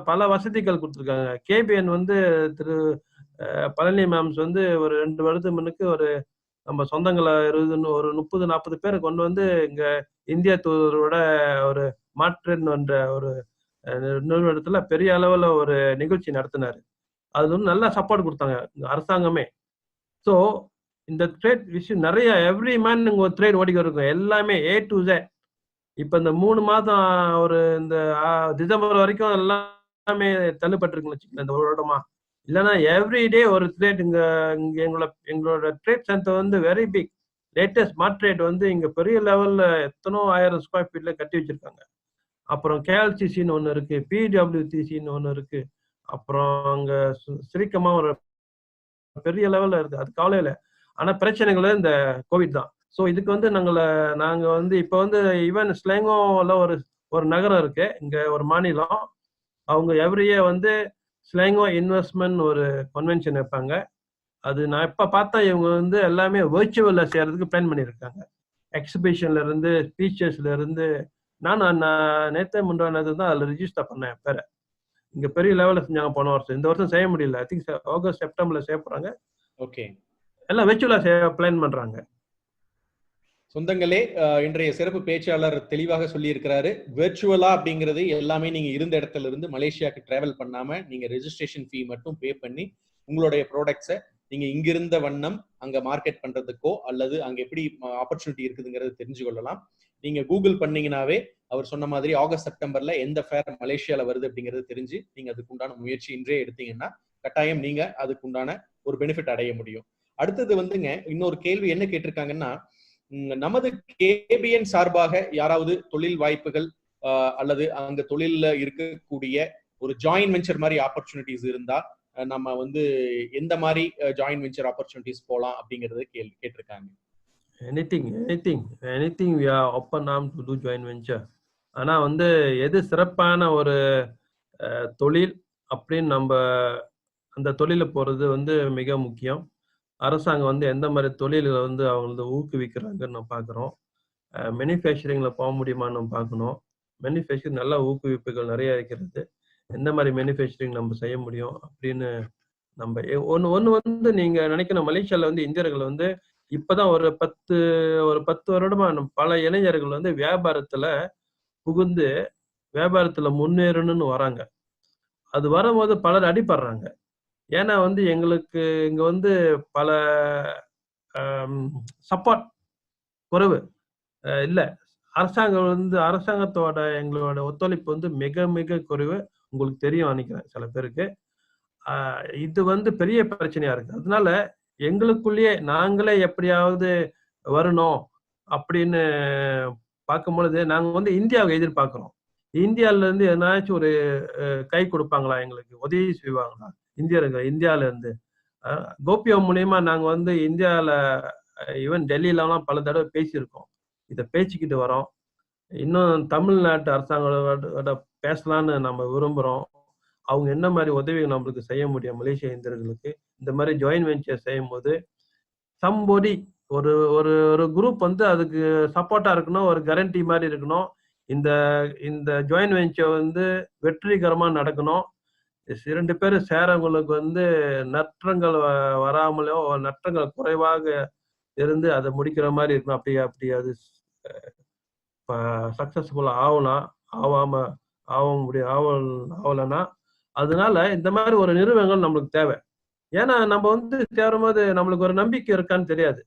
பல வசதிகள் கொடுத்துருக்காங்க. கேபிஎன் வந்து திரு பழனி மேம்ஸ் வந்து ஒரு 2 வருடத்துக்கு முன்னுக்கு நம்ம சொந்தங்களை ஒரு 30-40 பேரை கொண்டு வந்து இங்கே இந்தியா தூதரோட ஒரு மாற்றேன்ற ஒரு நிறுவனத்துல பெரிய அளவில் ஒரு நிகழ்ச்சி நடத்தினாரு. அது வந்து நல்லா சப்போர்ட் கொடுத்தாங்க அரசாங்கமே. ஸோ இந்த ட்ரேட் விஷயம் நிறைய எவ்ரி மேன் இங்கே ஒரு ட்ரேட் ஓடிக்க இருக்கும், எல்லாமே A to Z. இப்ப இந்த 3 மாதம் இந்த டிசம்பர் வரைக்கும் எல்லாமே தள்ளுபட்டிருக்குன்னு வச்சுக்கல இந்த வருடமா. இல்லைன்னா எவ்ரிடே ஒரு ட்ரேட் இங்க எங்களோட ட்ரேட் சென்டர் வந்து very big. Latest smart trade வந்து இங்க பெரிய லெவல்ல எத்தனோ 1000 ஸ்கொயர் ஃபீட்ல கட்டி வச்சிருக்காங்க. அப்புறம் கேஎல்சிசின்னு ஒன்று இருக்கு, PWTCன்னு ஒன்று இருக்கு, அப்புறம் அங்க சிரிக்கமா ஒரு பெரிய லெவல்ல இருக்கு. அது கவலை இல்லை. ஆனா பிரச்சனைகள் இந்த கோவிட் தான். ஸோ இதுக்கு வந்து நாங்க வந்து இப்போ வந்து ஈவன் ஸ்லேங்கோல ஒரு நகரம் இருக்கு, இங்க ஒரு மாநிலம். அவங்க எவ்ரி இயர் வந்து ஸ்லேங்கோ இன்வெஸ்ட்மெண்ட் ஒரு கன்வென்ஷன் வைப்பாங்க. அது நான் இப்ப பார்த்தா இவங்க வந்து எல்லாமே வர்ச்சுவல்ல செய்யறதுக்கு பிளான் பண்ணியிருக்காங்க. எக்ஸிபிஷன்ல இருந்து ஸ்பீச்சஸ்ல இருந்து நான் நேற்று முன்னாடி தான் அதில் ரிஜிஸ்டர் பண்ணேன் பேரை. இங்க பெரிய லெவலில் செஞ்சாங்க போன வருஷம். இந்த வருஷம் செய்ய முடியல. ஐ திங்க் ஆகஸ்ட் செப்டம்பர்ல செய்ய போறாங்க. ஓகே, எல்லாம் வெர்ச்சுவலா பிளான் பண்றாங்க. சொந்தங்களே, இன்றைய சிறப்பு பேச்சாளர் தெளிவாக சொல்லி இருக்கிறாரு. வெர்ச்சுவலா அப்படிங்கிறது எல்லாமே நீங்க இருந்த இடத்துல இருந்து மலேசியாவுக்கு டிராவல் பண்ணாம நீங்க ரெஜிஸ்ட்ரேஷன் ஃபீ மட்டும் பே பண்ணி உங்களுடைய ப்ராடக்ட்ஸை நீங்க இங்கிருந்த வண்ணம் அங்க மார்க்கெட் பண்றதுக்கோ அல்லது அங்க எப்படி ஆப்பர்ச்சுனிட்டி இருக்குதுங்கிறது தெரிஞ்சு கொள்ளலாம். நீங்க கூகுள் பண்ணீங்கன்னாவே அவர் சொன்ன மாதிரி ஆகஸ்ட் செப்டம்பர்ல எந்த ஃபேர் மலேசியால வருது அப்படிங்கிறது தெரிஞ்சு நீங்க அதுக்குண்டான முயற்சி இன்றே எடுத்தீங்கன்னா கட்டாயம் நீங்க அதுக்குண்டான ஒரு பெனிஃபிட் அடைய முடியும். அடுத்தது வந்துங்க இன்னொரு கேள்வி என்ன கேட்டிருக்காங்கன்னா, நமது கேபிஎன் சார்பாக யாராவது தொழில் வாய்ப்புகள் அல்லது அங்க தொழில்ல இருக்கக்கூடிய ஒரு ஜாயின்ட் வெஞ்சர் மாதிரி ஆப்பர்ச்சுனிட்டிஸ் இருந்தா நம்ம வந்து எந்த மாதிரி ஜாயின்ட் வெஞ்சர் ஆப்பர்ச்சுனிட்டிஸ் போலாம் அப்படிங்கறத கேட்டிருக்காங்க. anything we are open arm to do joint venture. ஆனா வந்து எது சிறப்பான ஒரு தொழில் அப்படின்னு நம்ம அந்த தொழில போறது வந்து மிக முக்கியம். அரசாங்கம் வந்து எந்த மாதிரி தொழில்களை வந்து அவங்க ஊக்குவிக்கிறாங்கன்னு நம்ம பார்க்குறோம். மேனுஃபேக்சரிங்ல போக முடியுமான்னு நம்ம பார்க்கணும். மேனுஃபேக்சரிங் நல்ல ஊக்குவிப்புகள் நிறைய இருக்கிறது. எந்த மாதிரி மேனுஃபேக்சரிங் நம்ம செய்ய முடியும் அப்படின்னு நம்ம ஒன்று வந்து நீங்க நினைக்கணும், மலேசியால வந்து இந்தியர்கள் வந்து இப்பதான் ஒரு 10 வருடமா பல இளைஞர்கள் வந்து வியாபாரத்துல புகுந்து வியாபாரத்துல முன்னேறணும்னு வராங்க. அது வரும்போது பலர் அடிபடுறாங்க. ஏன்னா வந்து எங்களுக்கு இங்க வந்து பல சப்போர்ட் குறைவு இல்ல. அரசாங்கத்தோட எங்களோட ஒத்துழைப்பு வந்து மிக மிக குறைவு. உங்களுக்கு தெரியும் நினைக்கிறேன் சில பேருக்கு. இது வந்து பெரிய பிரச்சனையா இருக்கு. அதனால எங்களுக்குள்ளேயே நாங்களே எப்படியாவது வரணும் அப்படின்னு பார்க்கும் பொழுது நாங்க வந்து இந்தியாவை எதிர்பார்க்கிறோம். இந்தியால இருந்து எதனாச்சும் ஒரு கை கொடுப்பாங்களா, எங்களுக்கு உதவி செய்வாங்களா இந்தியால இருந்து? கோபியோ மூலியமா நாங்க வந்து இந்தியால ஈவன் டெல்லியிலலாம் பல தடவை பேசியிருக்கோம், இதை பேசிக்கிட்டு வரோம். இன்னும் தமிழ்நாட்டு அரசாங்கத்தோட பேசலான்னு நம்ம விரும்புறோம். அவங்க என்ன மாதிரி உதவி நம்மளுக்கு செய்ய முடியும் மலேசிய இந்தியர்களுக்கு இந்த மாதிரி ஜாயின் வெஞ்சர் செய்யும் போது? சம்போடி ஒரு ஒரு ஒரு குரூப் வந்து அதுக்கு சப்போர்ட்டா இருக்கணும், ஒரு கேரண்டி மாதிரி இருக்கணும். இந்த இந்த ஜாயின் வெஞ்சர் வந்து வெற்றிகரமா நடக்கணும். 2 பேரும் சேரவங்களுக்கு வந்து நற்றங்கள் வராமலோ நற்றங்கள் குறைவாக இருந்து அதை முடிக்கிற மாதிரி இருக்கணும். அப்படி அது சக்சஸ்ஃபுல்லா ஆகலன்னா, அதனால இந்த மாதிரி ஒரு நிறுவனங்கள் நம்மளுக்கு தேவை. ஏன்னா நம்ம வந்து சேரும்போது நம்மளுக்கு ஒரு நம்பிக்கை இருக்கான்னு தெரியாது.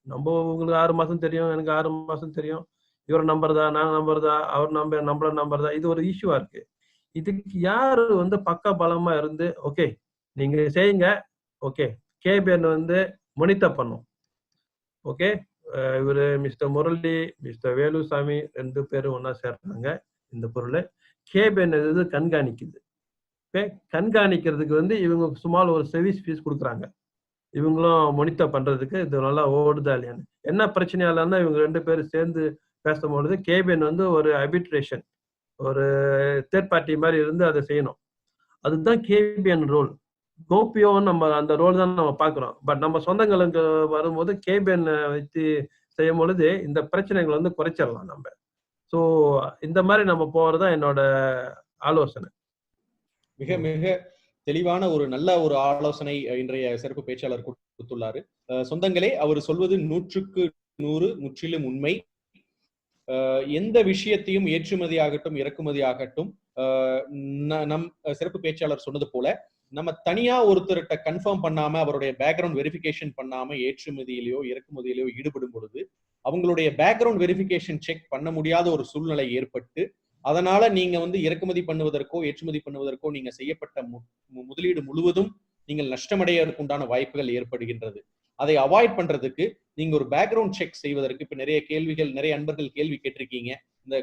நம்ம உங்களுக்கு 6 மாசம் தெரியும், எனக்கு 6 மாசம் தெரியும், இவர் நம்புறதா நான் நம்புறதா அவர் நம்மள நம்புறதா, இது ஒரு இஷ்யூவா இருக்கு. இதுக்கு யாரு வந்து பக்க பலமா இருந்து ஓகே நீங்க செய்யுங்க, ஓகே கேபிஎன் வந்து மொனிட்டர் பண்ணும். ஓகே இவரு மிஸ்டர் முரளி, மிஸ்டர் வேலுசாமி 2 பேரும் ஒன்னா சேர்றாங்க. இந்த பொருளை கேபிஎன் இது கண்காணிக்குது. ஓகே கண்காணிக்கிறதுக்கு வந்து இவங்க சுமார் ஒரு சர்வீஸ் ஃபீஸ் கொடுக்குறாங்க. இவங்களும் மொனிட்டர் பண்றதுக்கு இது நல்லா ஓடுதா இல்லையான்னு. என்ன பிரச்சனையா இல்லைன்னா இவங்க 2 பேரும் சேர்ந்து பேசும்பொழுது கேபிஎன் வந்து ஒரு அர்பிட்ரேஷன், ஒரு தேர்ட் பார்ட்டி மாதிரி இருந்து அதை செய்யணும். அதுதான் கேபிஎன் ரோல். கோபியோ நம்ம அந்த ரோல் தான் நம்ம பார்க்குறோம். பட் நம்ம சொந்தங்களுக்கு வரும்போது கேபிஎன் வச்சு செய்யும் பொழுது இந்த பிரச்சனைகள் வந்து குறைச்சிடலாம் நம்ம. ஸோ இந்த மாதிரி நம்ம போறதுதான் என்னோட ஆலோசனை. மிக மிக தெளிவான ஒரு நல்ல ஒரு ஆலோசனை இன்றைய சிறப்பு பேச்சாளர் கொடுத்துள்ளாரு. சொந்தங்களே, அவர் சொல்வது 100க்கு 100 முற்றிலும் உண்மை. எந்த விஷயத்தையும் ஏற்றுமதி ஆகட்டும் இறக்குமதி ஆகட்டும், நம் சிறப்பு பேச்சாளர் சொன்னது போல நம்ம தனியா ஒருத்தர்கிட்ட கன்ஃபார்ம் பண்ணாம அவருடைய பேக்ரவுண்ட் வெரிஃபிகேஷன் பண்ணாம ஏற்றுமதியிலையோ இறக்குமதியிலையோ ஈடுபடும் பொழுது அவங்களுடைய பேக்ரவுண்ட் வெரிஃபிகேஷன் செக் பண்ண முடியாத ஒரு சூழ்நிலை ஏற்பட்டு அதனால நீங்க வந்து இறக்குமதி பண்ணுவதற்கோ ஏற்றுமதி பண்ணுவதற்கோ நீங்க செய்யப்பட்ட முதலீடு முழுவதும் நீங்கள் நஷ்டமடைவதற்கு உண்டான வாய்ப்புகள் ஏற்படுகின்றது. அதை அவாய்ட் பண்றதுக்கு நீங்க ஒரு பேக்ரவுண்ட் செக் செய்வதற்கு இப்ப நிறைய அன்பர்கள் கேள்வி கேட்டிருக்கீங்க. இந்த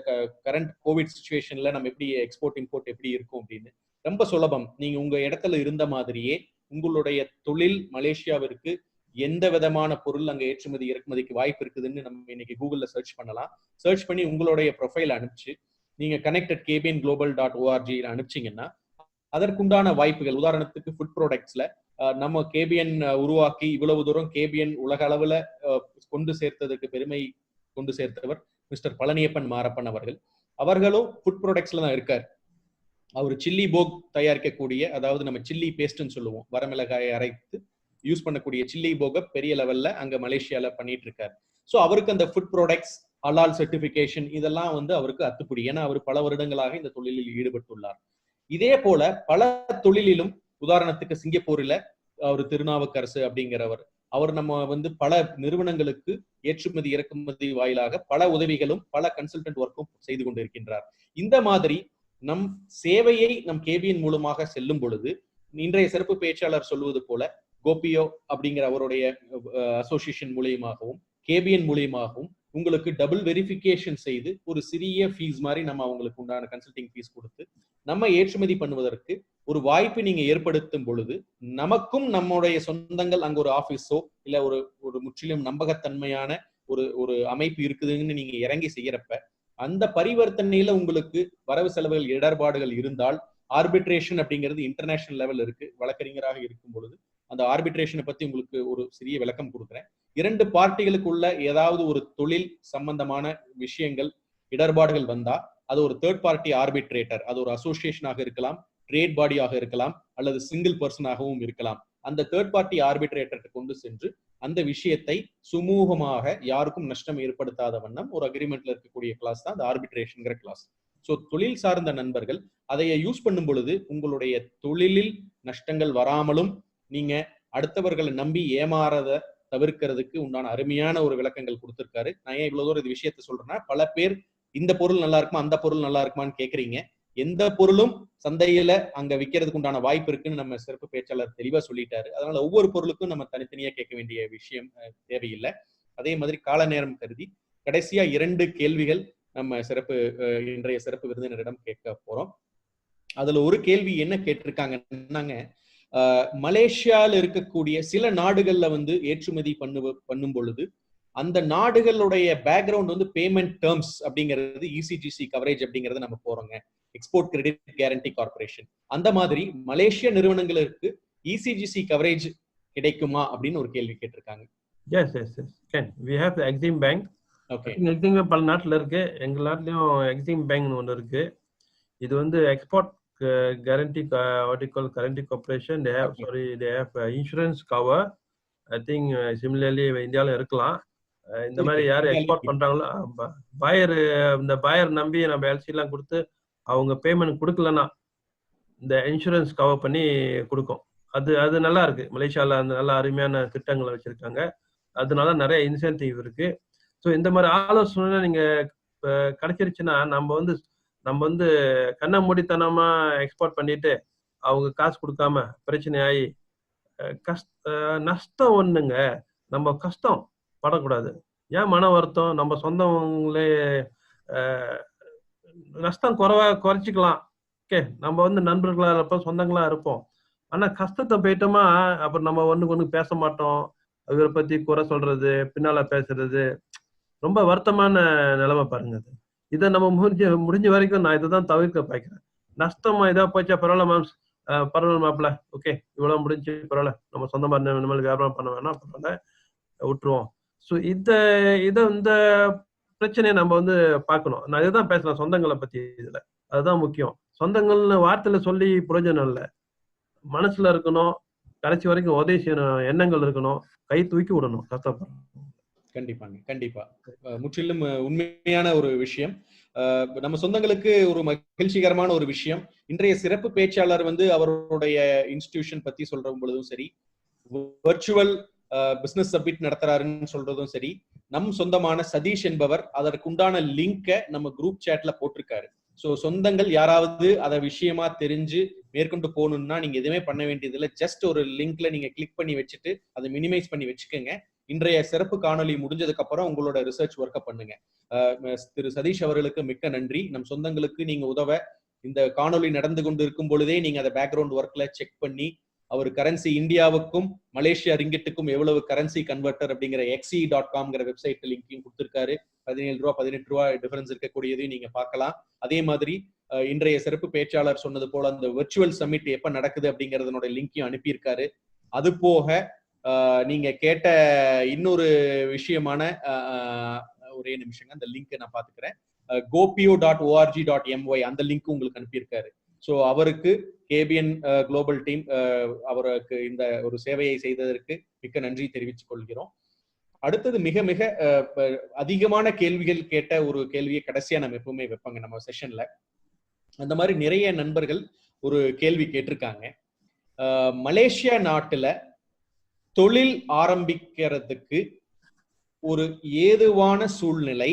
கரண்ட் கோவிட் சிச்சுவேஷன்ல நம்ம எப்படி எக்ஸ்போர்ட் இம்போர்ட் எப்படி இருக்கும் அப்படின்னு. ரொம்ப சுலபம். நீங்க உங்க இடத்துல இருந்த மாதிரியே உங்களுடைய தொழில் மலேசியாவிற்கு எந்த விதமான பொருள் அங்க ஏற்றுமதி இறக்குமதிக்கு வாய்ப்பு இருக்குதுன்னு நம்ம இன்னைக்கு கூகுள்ல சர்ச் பண்ணலாம். சர்ச் பண்ணி உங்களுடைய ப்ரொஃபைல் அனுப்பிச்சு நீங்க connected.kbnglobal.org அனுப்பிச்சிங்கன்னா அதற்குண்டான வாய்ப்புகள், உதாரணத்துக்கு ஃபுட் ப்ராடக்ட்ஸ்ல நம்ம கேபிஎன் உருவாக்கி இவ்வளவு தூரம் கேபிஎன் உலக அளவுல கொண்டு சேர்த்ததுக்கு பெருமை கொண்டு சேர்த்தவர் மிஸ்டர் பழனியப்பன் மாரப்பன் அவர்கள். அவர்களும் ஃபுட் ப்ராடக்ட்ஸ்ல தான் இருக்கார். அவர் சில்லி போக் தயாரிக்கக்கூடிய, அதாவது நம்ம சில்லி பேஸ்ட்னு சொல்லுவோம், வரமிளகாயை அரைத்து யூஸ் பண்ணக்கூடிய சில்லி போக பெரிய லெவல்ல அங்க மலேசியால பண்ணிட்டு இருக்காரு. ஸோ அவருக்கு அந்த ஃபுட் ப்ராடக்ட்ஸ் ஹலால் சர்டிபிகேஷன் இதெல்லாம் வந்து அவருக்கு அத்துப்படி. ஏன்னா அவர் பல வருடங்களாக இந்த தொழிலில் ஈடுபட்டுள்ளார். இதே போல பல தொழிலிலும், உதாரணத்துக்கு சிங்கப்பூர்ல அவர் திருநாவுக்கரசு அப்படிங்கிறவர், அவர் நம்ம வந்து பல நிறுவனங்களுக்கு ஏற்றுமதி இறக்குமதி வாயிலாக பல உதவிகளும் பல கன்சல்டன்ட் ஒர்க்கும் செய்து கொண்டிருக்கின்றார். இந்த மாதிரி நம் சேவையை நம் கேபிஎன் மூலமாக செல்லும் பொழுது இன்றைய சிறப்பு பேச்சாளர் சொல்வது போல கோபியோ அப்படிங்கிற அவருடைய அசோசியேஷன் மூலியமாகவும் கேபிஎன் மூலியமாகவும் உங்களுக்கு டபுள் வெரிஃபிகேஷன் செய்து ஒரு சிறிய ஃபீஸ் மாதிரி நம்ம அவங்களுக்கு உண்டான கன்சல்டிங் ஃபீஸ் கொடுத்து நம்ம ஏற்றுமதி பண்ணுவதற்கு ஒரு வாய்ப்பு நீங்க ஏற்படுத்தும் பொழுது நமக்கும் நம்முடைய சொந்தங்கள் அங்க ஒரு ஆபீஸோ இல்ல ஒரு முற்றிலும் நம்பகத்தன்மையான ஒரு அமைப்பு இருக்குதுன்னு நீங்க இறங்கி செய்யறப்ப அந்த பரிவர்த்தனையில உங்களுக்கு வரவு செலவுகள் இடர்பாடுகள் இருந்தால் ஆர்பிட்ரேஷன் அப்படிங்கிறது இன்டர்நேஷனல் லெவல் இருக்கு. வழக்கறிஞராக இருக்கும் பொழுது அந்த ஆர்பிட்ரேஷனை பத்தி உங்களுக்கு ஒரு சிறிய விளக்கம் கொடுக்குறேன். 2 பார்ட்டிகளுக்குள்ள ஏதாவது ஒரு தொழில் சம்பந்தமான விஷயங்கள் இடர்பாடுகள் வந்தா அது ஒரு தேர்ட் பார்ட்டி ஆர்பிட்ரேட்டர், அது ஒரு அசோசியேஷனாக இருக்கலாம், ட்ரேட் பாடியாக இருக்கலாம், அல்லது சிங்கிள் பர்சனாகவும் இருக்கலாம். அந்த தேர்ட் பார்ட்டி ஆர்பிட்ரேட்டருக்கு கொண்டு சென்று அந்த விஷயத்தை சுமூகமாக யாருக்கும் நஷ்டம் ஏற்படுத்தாத வண்ணம் ஒரு அக்ரிமெண்ட்ல இருக்கக்கூடிய கிளாஸ் தான் அந்த ஆர்பிட்ரேஷன்ங்கிற கிளாஸ். ஸோ தொழில் சார்ந்த நண்பர்கள் அதை யூஸ் பண்ணும் பொழுது உங்களுடைய தொழிலில் நஷ்டங்கள் வராமலும் நீங்க அடுத்தவர்களை நம்பி ஏமாறத தவிர்க்கிறதுக்கு உண்டான அருமையான ஒரு விளக்கங்கள் கொடுத்திருக்காரு. நான் ஏன் இவ்வளவு தூரம் இது விஷயத்த சொல்றேன்னா, பல பேர் இந்த பொருள் நல்லா இருக்குமா அந்த பொருள் நல்லா இருக்குமான்னு கேக்குறீங்க. எந்த பொருளும் சந்தையில அங்க விற்கிறதுக்கு உண்டான வாய்ப்பு இருக்குன்னு நம்ம சிறப்பு பேச்சாளர் தெளிவா சொல்லிட்டாரு. அதனால ஒவ்வொரு பொருளுக்கும் நம்ம தனித்தனியா கேட்க வேண்டிய விஷயம் தேவையில்லை. அதே மாதிரி கால நேரம் கருதி கடைசியா 2 கேள்விகள் நம்ம இன்றைய சிறப்பு விருந்தினரிடம் கேட்க போறோம். அதுல ஒரு கேள்வி என்ன கேட்டிருக்காங்கன்னாங்க, மலேசியால இருக்கக்கூடிய சில நாடுகள்ல வந்து ஏற்றுமதி பண்ணும் பொழுது அந்த நாடுகளுடைய பேக்ரவுண்ட் வந்து பேமெண்ட் டேர்ம்ஸ் அப்படிங்கிறது ECGC கவரேஜ் அப்படிங்கறது நம்ம போறோங்க, எக்ஸ்போர்ட் கிரெடிட் கேரண்டி கார்பரேஷன். அந்த மாதிரி மலேசிய நிறுவனங்களுக்கு ECGC கவரேஜ் கிடைக்குமா அப்படின்னு ஒரு கேள்வி கேட்டிருக்காங்க. Yes, can. We have the Exim Bank. Okay. Exim Bank பல நாட்டுல இருக்கு. எங்க நாட்டிலயும் Exim Bank ஒன்று இருக்கு. இது வந்து export guarantee what you call guarantee corporation. They have insurance cover. I think similarly இந்தியால இருக்கலாம். இந்த மாதிரி யார் எக்ஸ்போர்ட் பண்றாங்களோ இந்த பாயர் நம்பி நம்ம எல்சி எல்லாம் கொடுத்து அவங்க பேமெண்ட் கொடுக்கலன்னா இந்த இன்சூரன்ஸ் கவர் பண்ணி கொடுக்கும். அது நல்லா இருக்கு. மலேசியால அந்த நல்ல அருமையான திட்டங்களை வச்சிருக்காங்க. அதனால நிறைய இன்சென்டிவ் இருக்கு. ஸோ இந்த மாதிரி ஆலோசனை நீங்க கிடைச்சிருச்சுன்னா நம்ம வந்து கண்ண மூடித்தனமா எக்ஸ்போர்ட் பண்ணிட்டு அவங்க காசு கொடுக்காம பிரச்சனை ஆகி நஷ்டம் ஒண்ணுங்க. நம்ம கஷ்டம் படக்கூடாது. ஏன் மன வருத்தம்? நம்ம சொந்தவங்களே நஷ்டம் குறைச்சிக்கலாம். ஓகே, நம்ம வந்து நண்பர்களா இருப்போம், சொந்தங்களா இருப்போம். ஆனா கஷ்டத்தை போயிட்டோமா அப்புறம் நம்ம ஒண்ணுக்கு பேச மாட்டோம். அவரை பத்தி குறை சொல்றது, பின்னால பேசுறது, ரொம்ப வருத்தமான நிலைமை பாருங்க. இதை நம்ம முடிஞ்ச வரைக்கும் நான் இதை தான் தவிர்க்க பார்க்கிறேன். நஷ்டமா இதா போச்சா பரவாயில்ல மாப்பிள்ள, ஓகே இவ்வளவு முடிஞ்சு பரவாயில்ல, நம்ம சொந்தமா நம்மளுக்கு வியாபாரம் பண்ண வேணாம், பரவாயில்ல விட்டுருவோம். ஸோ இந்த பிரச்சனையை நம்ம வந்து பார்க்கணும். நான் இதுதான் பேசலாம் சொந்தங்களை பத்தி. இதுல அதுதான் முக்கியம். சொந்தங்கள்னு வார்த்தையில சொல்லி பிரயோஜனம் இல்லை. மனசுல இருக்கணும், கடைசி வரைக்கும் உதவி செய்யணும் எண்ணங்கள் இருக்கணும், கை தூக்கி விடணும். கஷ்டப்படணும். கண்டிப்பா முற்றிலும் உண்மையான ஒரு விஷயம். நம்ம சொந்தங்களுக்கு ஒரு மகிழ்ச்சிகரமான ஒரு விஷயம். இன்றைய சிறப்பு பேச்சாளர் வந்து அவருடைய இன்ஸ்டிடியூஷன் பத்தி சொல்ற பொழுதும் சரி, வர்ச்சுவல் பிசினஸ் சப்மிட் நடத்துறாருன்னு சொல்றதும் சரி, நம் சொந்தமான சதீஷ் என்பவர் அதற்குண்டான லிங்கை நம்ம குரூப் சேட்ல போட்டிருக்காரு. ஸோ சொந்தங்கள் யாராவது அதை விஷயமா தெரிஞ்சு மேற்கொண்டு போகணும்னா நீங்க எதுவுமே பண்ண வேண்டியதில்லை. ஜஸ்ட் ஒரு லிங்க்ல நீங்க கிளிக் பண்ணி வச்சுட்டு அதை மினிமைஸ் பண்ணி வச்சுக்கோங்க. இன்றைய சிறப்பு காணொலி முடிஞ்சதுக்கு அப்புறம் உங்களோட ரிசர்ச் ஒர்க்கை பண்ணுங்க. திரு சதீஷ் அவர்களுக்கு மிக்க நன்றி. நம் சொந்தங்களுக்கு நீங்க உதவ இந்த காணொலி நடந்து கொண்டு இருக்கும் பொழுதே நீங்க அதை பேக்ரவுண்ட் ஒர்க்ல செக் பண்ணி அவர் கரன்சி இந்தியாவுக்கும் மலேசியா ரிங்கிட்டுக்கும் எவ்வளவு கரன்சி கன்வெர்டர் அப்படிங்கிற xe.com வெப்சைட் லிங்கையும் கொடுத்திருக்காரு. 17 ரூபா 18 ரூபா டிஃபரன்ஸ் இருக்கக்கூடியதையும் நீங்க பார்க்கலாம். அதே மாதிரி இன்றைய சிறப்பு பேச்சாளர் சொன்னது போல அந்த வெர்ச்சுவல் சம்மிட் எப்ப நடக்குது அப்படிங்கறதனோட லிங்கையும் அனுப்பியிருக்காரு. அது போக நீங்க கேட்ட இன்னொரு விஷயமான ஒரே நிமிஷங்க, அந்த லிங்க் நான் பாத்துக்கிறேன். gopio.org.my அந்த லிங்க் உங்களுக்கு அனுப்பியிருக்காரு. ஸோ அவருக்கு கேபிஎன் குளோபல் டீம் அவருக்கு இந்த ஒரு சேவையை செய்ததற்கு மிக்க நன்றி தெரிவித்துக் கொள்கிறோம். அடுத்தது மிக மிக அதிகமான கேள்விகள் கேட்ட ஒரு கேள்வியை கடைசியா நம்ம எப்பவுமே வைப்பாங்க நம்ம செஷன்ல. அந்த மாதிரி நிறைய நண்பர்கள் ஒரு கேள்வி கேட்டிருக்காங்க. மலேசியா நாட்டுல தொழில் ஆரம்பிக்கிறதுக்கு ஒரு ஏதுவான சூழ்நிலை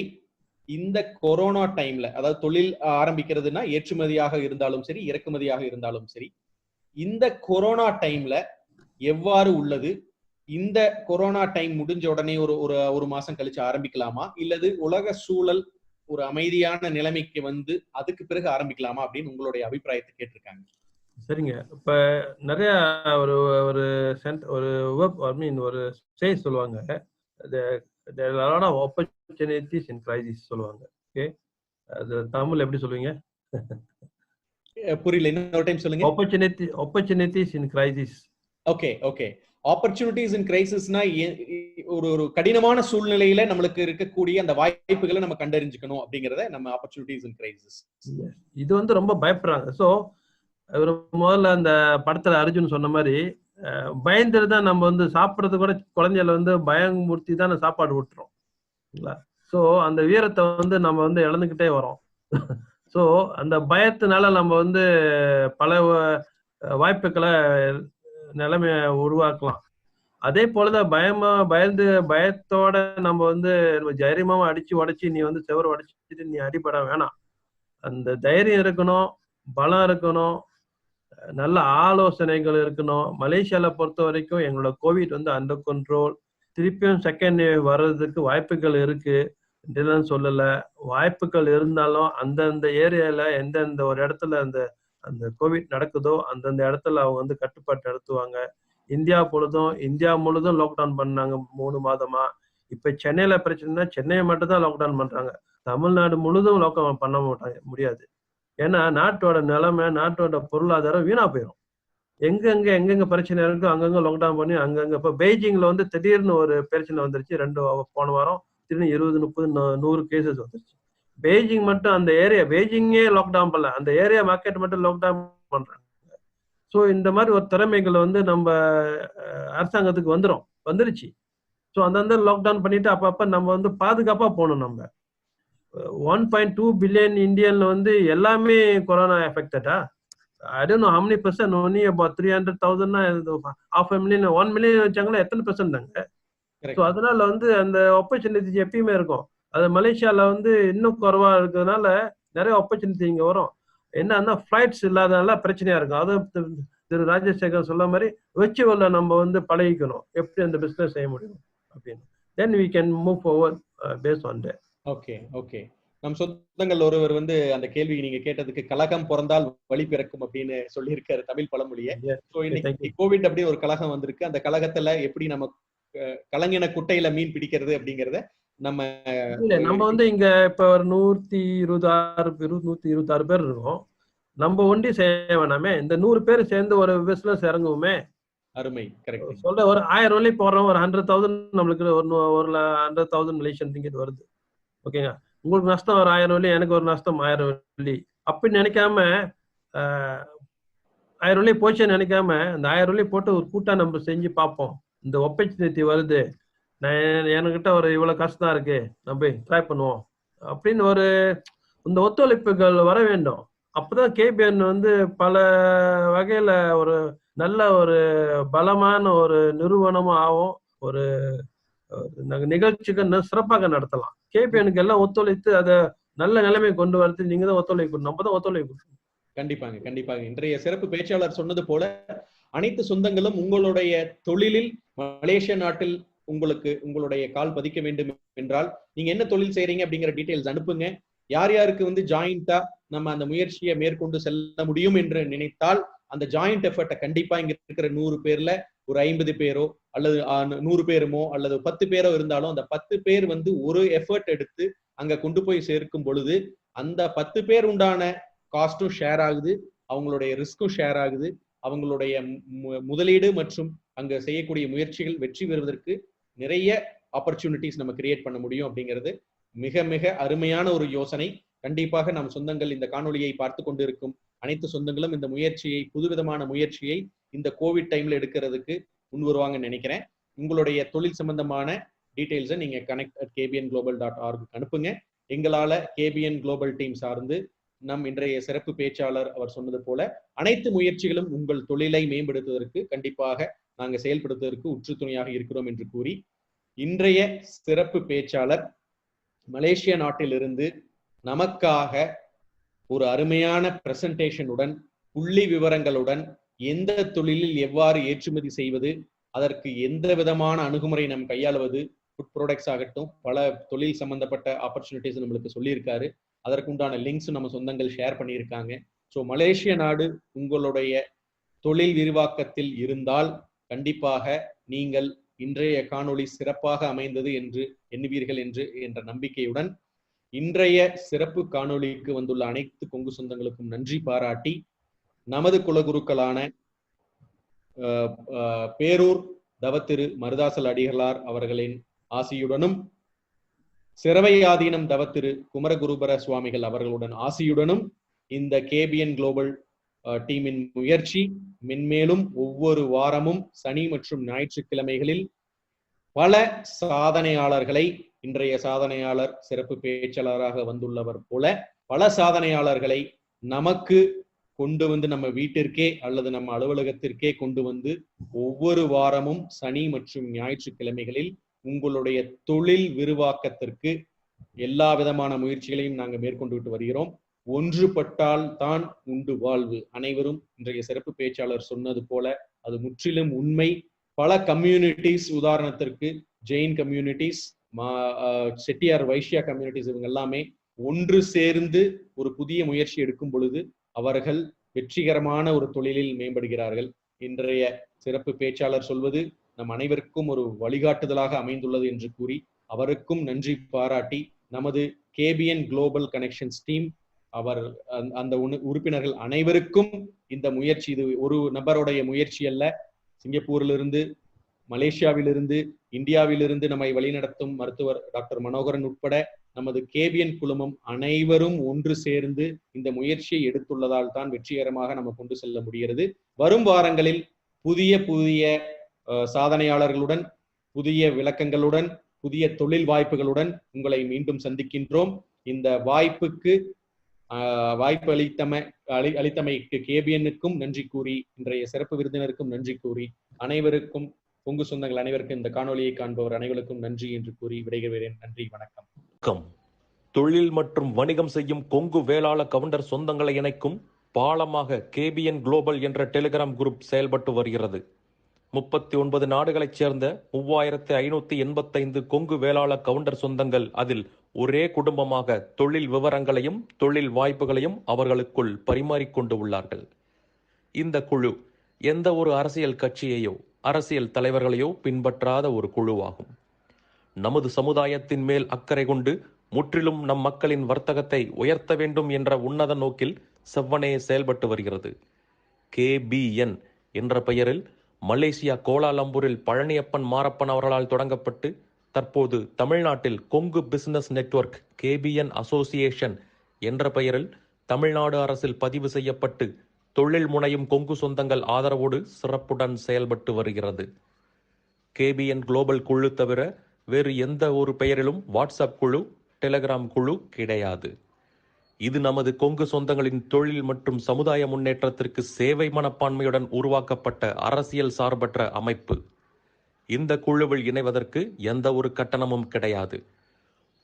இந்த கொரோனா டைம்ல, அதாவது தொழில் ஆரம்பிக்கிறதுனா ஏற்றுமதியாக இருந்தாலும் சரி இறக்குமதியாக இருந்தாலும் சரி, இந்த கொரோனா டைம்ல எவ்வாறு உள்ளது? இந்த கொரோனா டைம் முடிஞ்ச உடனே ஒரு மாசம் கழிச்சு ஆரம்பிக்கலாமா, இல்லது உலக சூழல் ஒரு அமைதியான நிலைமைக்கு வந்து அதுக்கு பிறகு ஆரம்பிக்கலாமா அப்படின்னு உங்களுடைய அபிப்பிராயத்தை கேட்டிருக்காங்க. சரிங்க. இப்ப நிறைய ஒரு சொல்லுவாங்க, there are a lot of opportunities in crisis சொல்லுவாங்க. ஓகே, அது தமிழ் எப்படி சொல்லுவீங்க? புரியல, இன்னொரு டைம் சொல்லுங்க. opportunities in crisis. Okay opportunities in கிரைசிஸ்னா ஒரு கடினமான சூழ்நிலையில நம்மளுக்கு இருக்கக்கூடிய அந்த வாய்ப்புகளை நம்ம கண்டறிஞ்சுக்கணும் அப்படிங்கறத நம்ம ஆப்பர்ச்சுனிட்டிஸ் இன் கிரைசிஸ். இது வந்து ரொம்ப பயப்படுறாங்க. சோ முதல்ல அந்த படத்துல அர்ஜுன் சொன்ன மாதிரி பயந்துட்டு தான் நம்ம வந்து சாப்பிடறது கூட குழந்தைகளை வந்து பயமுறுத்தி தான் சாப்பாடு விட்டுறோம். ஸோ அந்த வீரத்தை வந்து நம்ம வந்து இழந்துக்கிட்டே வரோம். ஸோ அந்த பயத்தினால நம்ம வந்து பல வாய்ப்புகளை நிலைமைய உருவாக்கலாம். அதே போலதான் பயத்தோட நம்ம வந்து தைரியமாவும் அடிச்சு உடைச்சி நீ வந்து செவரை உடைச்சிட்டு நீ அடிபட வேணாம். அந்த தைரியம் இருக்கணும், பலம் இருக்கணும், நல்ல ஆலோசனைகள் இருக்கணும். மலேசியால பொறுத்த வரைக்கும் எங்களோட கோவிட் வந்து அண்டர் கண்ட்ரோல். திருப்பியும் செகண்ட் வேவ் வர்றதுக்கு வாய்ப்புகள் இருக்கு. இல்லைன்னு சொல்லல, வாய்ப்புகள் இருந்தாலும் அந்தந்த ஏரியால எந்தெந்த ஒரு இடத்துல அந்த அந்த கோவிட் நடக்குதோ அந்தந்த இடத்துல அவங்க வந்து கட்டுப்பாட்டு நடத்துவாங்க. இந்தியா முழுதும் லாக்டவுன் பண்ணாங்க 3 மாதமா. இப்ப சென்னையில பிரச்சனைனா சென்னையை மட்டும் தான் லாக்டவுன் பண்றாங்க. தமிழ்நாடு முழுதும் லாக்டவுன் பண்ண முடியாது. ஏன்னா நாட்டோட நிலைமை, நாட்டோட பொருளாதாரம் வீணா போயிடும். எங்கெங்க பிரச்சனை இருக்கோ அங்கங்க லாக்டவுன் பண்ணி அங்கங்க இப்ப பெய்ஜிங்ல வந்து திடீர்னு ஒரு பிரச்சனை வந்துருச்சு. போன வாரம் திடீர்னு 20, 30, 100 கேசஸ் வந்துருச்சு. பெய்ஜிங் மட்டும் அந்த ஏரியா பெய்ஜிங்கே லாக்டவுன் பண்ணல, அந்த ஏரியா மார்க்கெட் மட்டும் லாக்டவுன் பண்றாங்க. ஸோ இந்த மாதிரி ஒரு திறமைகள் வந்து நம்ம அரசாங்கத்துக்கு வந்துருச்சு. ஸோ அந்தந்த லாக்டவுன் பண்ணிட்டு அப்பப்ப நம்ம வந்து பாதுகாப்பா போகணும். நம்ம 1.2 பில்லியன் இந்தியன்ல வந்து எல்லாமே corona எஃபெக்டடா? I don't know how many percent, only about 300,000 half a million, 1 million வச்சாங்களா எத்தனை பெர்சென்ட் தாங்க? ஸோ அதனால வந்து அந்த ஆப்பர்ச்சுனிட்டி எப்பயுமே இருக்கும். அது மலேசியால வந்து இன்னும் குறைவா இருக்கிறதுனால நிறைய ஆப்பர்ச்சுனிட்டி இங்க வரும். என்னன்னா ஃபிளைட்ஸ் இல்லாதனால பிரச்சனையா இருக்கும். அதுவும் திரு ராஜசேகர் சொல்ல மாதிரி வெர்ச்சுவல்ல நம்ம வந்து பழகிக்கணும், எப்படி அந்த பிசினஸ் செய்ய முடியும் அப்படின்னு. தென் we can move forward based on that. Okay. நம் சொந்தங்கள் ஒருவர் வந்து அந்த கேள்வி நீங்க கேட்டதுக்கு கலகம் பிறந்தால் வழி பிறக்கும் அப்படின்னு சொல்லியிருக்காரு தமிழ் பழமொழியை. இன்னைக்கு கோவிட் அப்படி ஒரு கலகம் வந்திருக்கு. அந்த கலகத்துல எப்படி நம்ம கலங்கின குட்டையில மீன் பிடிக்கிறது அப்படிங்கறத நம்ம வந்து இங்க இப்ப ஒரு 126 பேர் இருக்கோம். நம்ம ஒண்டி செய்ய வேணாமே, இந்த 100 பேர் சேர்ந்து ஒரு பிசினஸ் இறங்குவோமே. அருமை, கரெக்ட். சொல்ற ஒரு 1000 வெள்ளி போடுறோம், ஒரு 100,000 நம்மளுக்கு ஒரு 100,000 மலேசியன் ரிங்கிட் வருது. ஓகேங்க, உங்களுக்கு நஷ்டம் ஒரு 1000 வெள்ளி, எனக்கு ஒரு நஷ்டம் 1000 வெள்ளி அப்படின்னு நினைக்காம 1000 வெள்ளி போச்சுன்னு நினைக்காம அந்த 1000 வெள்ளி போட்டு ஒரு கூட்டா நம்ம செஞ்சு பார்ப்போம். இந்த ஆப்பர்ச்சுனிட்டி வருது, என்கிட்ட ஒரு இவ்வளவு கஷ்டம் இருக்கு, நம்ம போய் ட்ரை பண்ணுவோம் அப்படின்னு ஒரு இந்த ஒத்துழைப்புகள் வர வேண்டும். அப்பதான் KBN வந்து பல வகையில ஒரு நல்ல ஒரு பலமான ஒரு நிறுவனமும் ஆகும். ஒரு நிகழ்ச்சிகள் சிறப்பாக நடத்தலாம். KBNக்கு எல்லாம் ஒத்துழைத்து அதை நல்ல நிலைமை கொண்டு வரது நீங்க தான் ஒத்துழைப்பு, நம்ம தான் ஒத்துழைப்பு. கண்டிப்பாங்க. இன்றைய சிறப்பு பேச்சாளர் சொன்னது போல அனைத்து சொந்தங்களும் உங்களுடைய தொழிலில் மலேசிய நாட்டில் உங்களுடைய கால் பதிக்க வேண்டும் என்றால் நீங்க என்ன தொழில் செய்றீங்க அப்படிங்கிற டீடைல்ஸ் அனுப்புங்க. யார் யாருக்கு வந்து ஜாயிண்டா நம்ம அந்த முயற்சியை மேற்கொண்டு செல்ல முடியும் என்று நினைத்தால் அந்த ஜாயிண்ட் எஃபர்ட்டை கண்டிப்பா இங்க இருக்கிற 100 பேர்ல ஒரு 50 பேரோ அல்லது 100 பேருமோ அல்லது 10 பேரோ இருந்தாலும் அந்த 10 பேர் வந்து ஒரு எஃபர்ட் எடுத்து அங்க கொண்டு போய் சேர்க்கும் பொழுது அந்த 10 பேர் உண்டான காஸ்டும் ஷேர் ஆகுது, அவங்களுடைய ரிஸ்கும் ஷேர் ஆகுது, அவங்களுடைய முதலீடு மற்றும் அங்க செய்யக்கூடிய முயற்சிகள் வெற்றி பெறுவதற்கு நிறைய ஆப்பர்ச்சுனிட்டிஸ் நம்ம கிரியேட் பண்ண முடியும் அப்படிங்கிறது மிக மிக அருமையான ஒரு யோசனை. கண்டிப்பாக நம் சொந்தங்கள் இந்த காணொலியை பார்த்து கொண்டிருக்கும் அனைத்து சொந்தங்களும் இந்த முயற்சியை, புதுவிதமான முயற்சியை இந்த கோவிட் டைம்ல எடுக்கிறதுக்கு முன் வருவாங்கன்னு நினைக்கிறேன். உங்களுடைய தொழில் சம்பந்தமான டீடைல்ஸை நீங்க connect@kbnglobal.org அனுப்புங்க. எங்களால KBN குளோபல் டீம் சார்ந்து நம் இன்றைய சிறப்பு பேச்சாளர் அவர் சொன்னது போல அனைத்து முயற்சிகளும் உங்கள் தொழிலை மேம்படுத்துவதற்கு கண்டிப்பாக நாங்கள் செயல்படுத்துவதற்கு உற்று துணையாக இருக்கிறோம் என்று கூறி இன்றைய சிறப்பு பேச்சாளர் மலேசிய நாட்டிலிருந்து நமக்காக ஒரு அருமையான பிரசன்டேஷனுடன் புள்ளி விவரங்களுடன் எந்த தொழிலில் எவ்வாறு ஏற்றுமதி செய்வது, அதற்கு எந்த விதமான அணுகுமுறை நாம் கையாளுவது, ஃபுட் ப்ராடக்ட்ஸ் ஆகட்டும் பல தொழில் சம்பந்தப்பட்ட ஆப்பர்ச்சுனிட்டிஸ் நம்மளுக்கு சொல்லியிருக்காரு. அதற்குண்டான லிங்க்ஸும் நம்ம சொந்தங்கள் ஷேர் பண்ணியிருக்காங்க. ஸோ மலேசிய நாடு உங்களுடைய தொழில் விரிவாக்கத்தில் இருந்தால் கண்டிப்பாக நீங்கள் இன்றைய காணொளி சிறப்பாக அமைந்தது என்று எண்ணுவீர்கள் என்ற நம்பிக்கையுடன் இன்றைய சிறப்பு காணொளிக்கு வந்துள்ள அனைத்து கொங்கு சொந்தங்களுக்கும் நன்றி பாராட்டி நமது குலகுருக்களான பேரூர் தவத்திரு மருதாசல் அடிகளார் அவர்களின் ஆசியுடனும் சிரவையாதீனம் தவத்திரு குமரகுருபர சுவாமிகள் அவர்களுடன் ஆசியுடனும் இந்த KBN குளோபல் டீமின் முயற்சி மென்மேலும் ஒவ்வொரு வாரமும் சனி மற்றும் ஞாயிற்றுக்கிழமைகளில் பல சாதனையாளர்களை, இன்றைய சாதனையாளர் சிறப்பு பேச்சாளராக வந்துள்ளவர் போல பல சாதனையாளர்களை நமக்கு கொண்டு வந்து நம்ம வீட்டிற்கே அல்லது நம்ம அலுவலகத்திற்கே கொண்டு வந்து ஒவ்வொரு வாரமும் சனி மற்றும் ஞாயிற்றுக்கிழமைகளில் உங்களுடைய தொழில் விரிவாக்கத்திற்கு எல்லா விதமான முயற்சிகளையும் நாங்கள் மேற்கொண்டு வருகிறோம். ஒன்றுபட்டால் தான் உண்டு வாழ்வு. அனைவரும் இன்றைய சிறப்பு பேச்சாளர் சொன்னது போல அது முற்றிலும் உண்மை. பல கம்யூனிட்டிஸ், உதாரணத்திற்கு ஜெயின் கம்யூனிட்டிஸ், செட்டியார் வைஷ்யா கம்யூனிட்டிஸ் இவங்க எல்லாமே ஒன்று சேர்ந்து ஒரு புதிய முயற்சி எடுக்கும் பொழுது அவர்கள் வெற்றிகரமான ஒரு தொழிலில் மேம்படுகிறார்கள். இன்றைய சிறப்பு பேச்சாளர் சொல்வது நம் அனைவருக்கும் ஒரு வழிகாட்டுதலாக அமைந்துள்ளது என்று கூறி அவருக்கும் நன்றி பாராட்டி, நமது KBN குளோபல் கனெக்ஷன்ஸ் டீம் அவர் அந்த உறுப்பினர்கள் அனைவருக்கும் இந்த முயற்சி, இது ஒரு நபருடைய முயற்சி அல்ல. சிங்கப்பூரிலிருந்து, மலேசியாவிலிருந்து, இந்தியாவிலிருந்து நம்மை வழிநடத்தும் மருத்துவர் டாக்டர் மனோகரன் உட்பட நமது KBN குழுமம் அனைவரும் ஒன்று சேர்ந்து இந்த முயற்சியை எடுத்துள்ளதால் தான் வெற்றிகரமாக நம்ம கொண்டு செல்ல முடிகிறது. வரும் வாரங்களில் புதிய சாதனையாளர்களுடன், புதிய விளக்கங்களுடன், புதிய தொழில் வாய்ப்புகளுடன் உங்களை மீண்டும் சந்திக்கின்றோம். இந்த வாய்ப்பு அளித்தமைக்கு KBNக்கும் நன்றி கூறி, இன்றைய சிறப்பு விருந்தினருக்கும் நன்றி கூறி, அனைவருக்கும், கொங்கு சொந்தங்கள் அனைவருக்கும், இந்த காணொலியை காண்பவர் அனைவருக்கும் நன்றி என்று கூறி விடைபெறுகிறேன். நன்றி, வணக்கம். தொழில் மற்றும் வணிகம் செய்யும் கொங்கு வேளாள கவுண்டர் சொந்தங்களை இணைக்கும் பாலமாக KBN குளோபல் என்ற டெலிகிராம் குரூப் செயல்பட்டு வருகிறது. 39 நாடுகளைச் சேர்ந்த 3585 கொங்கு வேளாள கவுண்டர் சொந்தங்கள் அதில் ஒரே குடும்பமாக தொழில் விவரங்களையும் தொழில் வாய்ப்புகளையும் அவர்களுக்குள் பரிமாறிக்கொண்டு உள்ளார்கள். இந்த குழு எந்த ஒரு அரசியல் கட்சியையோ அரசியல் தலைவர்களையோ பின்பற்றாத ஒரு குழுவாகும். நமது சமுதாயத்தின் மேல் அக்கறை கொண்டு முற்றிலும் நம் மக்களின் வர்த்தகத்தை உயர்த்த வேண்டும் என்ற உன்னத நோக்கில் செவ்வனே செயல்பட்டு வருகிறது. KBN என்ற பெயரில் மலேசியா கோலாலம்பூரில் பழனியப்பன் மாரப்பன் அவர்களால் தொடங்கப்பட்டு தற்போது தமிழ்நாட்டில் Kongu business network KBN association என்ற பெயரில் தமிழ்நாடு அரசில் பதிவு செய்யப்பட்டு தொழில் முனையும் கொங்கு சொந்தங்கள் ஆதரவோடு சிறப்புடன் செயல்பட்டு வருகிறது. KBN குளோபல் குழு தவிர வேறு எந்த ஒரு பெயரிலும் வாட்ஸ்அப் குழு, டெலிகிராம் குழு கிடையாது. இது நமது கொங்கு சொந்தங்களின் தொழில் மற்றும் சமுதாய முன்னேற்றத்திற்கு சேவை மனப்பான்மையுடன் உருவாக்கப்பட்ட அரசியல் சார்பற்ற அமைப்பு. இந்த குழுவில் இணைவதற்கு எந்த ஒரு கட்டணமும் கிடையாது.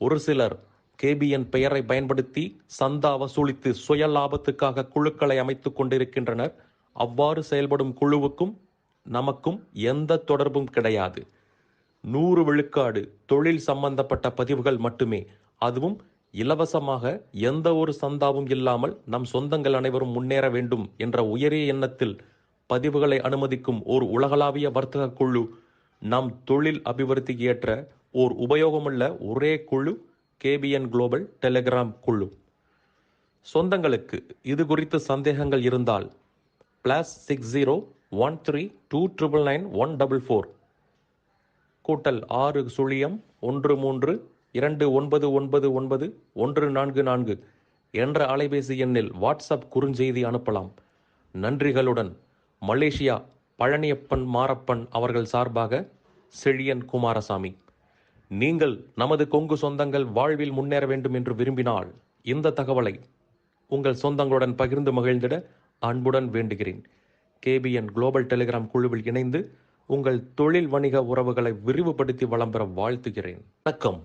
ஒரு சிலர் KBN பெயரை பயன்படுத்தி சந்தா வசூலித்து சுய லாபத்துக்காக குழுக்களை அமைத்துக் கொண்டிருக்கின்றனர். அவ்வாறு செயல்படும் குழுவுக்கும் நமக்கும் எந்த தொடர்பும் கிடையாது. 100 விழுக்காடு தொழில் சம்பந்தப்பட்ட பதிவுகள் மட்டுமே, அதுவும் இலவசமாக, எந்த ஒரு சந்தாவும் இல்லாமல் நம் சொந்தங்கள் அனைவரும் முன்னேற வேண்டும் என்ற உயரிய எண்ணத்தில் பதிவுகளை அனுமதிக்கும் ஓர் உலகளாவிய வர்த்தக குழு, நம் தொழில் அபிவிருத்திக்கு ஏற்ற ஓர் உபயோகமுள்ள ஒரே குழு KBN குளோபல் டெலிகிராம் குழு. சொந்தங்களுக்கு இது குறித்து சந்தேகங்கள் இருந்தால் +60 13299144 +6 13 2999 என்ற அலைபேசி எண்ணில் வாட்ஸ்அப் குறுஞ்செய்தி அனுப்பலாம். நன்றிகளுடன் மலேசியா பழனியப்பன் மாரப்பன் அவர்கள் சார்பாக செழியன் குமாரசாமி. நீங்கள் நமது கொங்கு சொந்தங்கள் வாழ்வில் முன்னேற வேண்டும் என்று விரும்பினால் இந்த தகவலை உங்கள் சொந்தங்களுடன் பகிர்ந்து மகிழ்ந்திட அன்புடன் வேண்டுகிறேன். KBN குளோபல் டெலிகிராம் குழுவில் இணைந்து உங்கள் தொழில் வணிக உறவுகளை விரிவுபடுத்தி வளம் பெற வாழ்த்துகிறேன். வணக்கம்.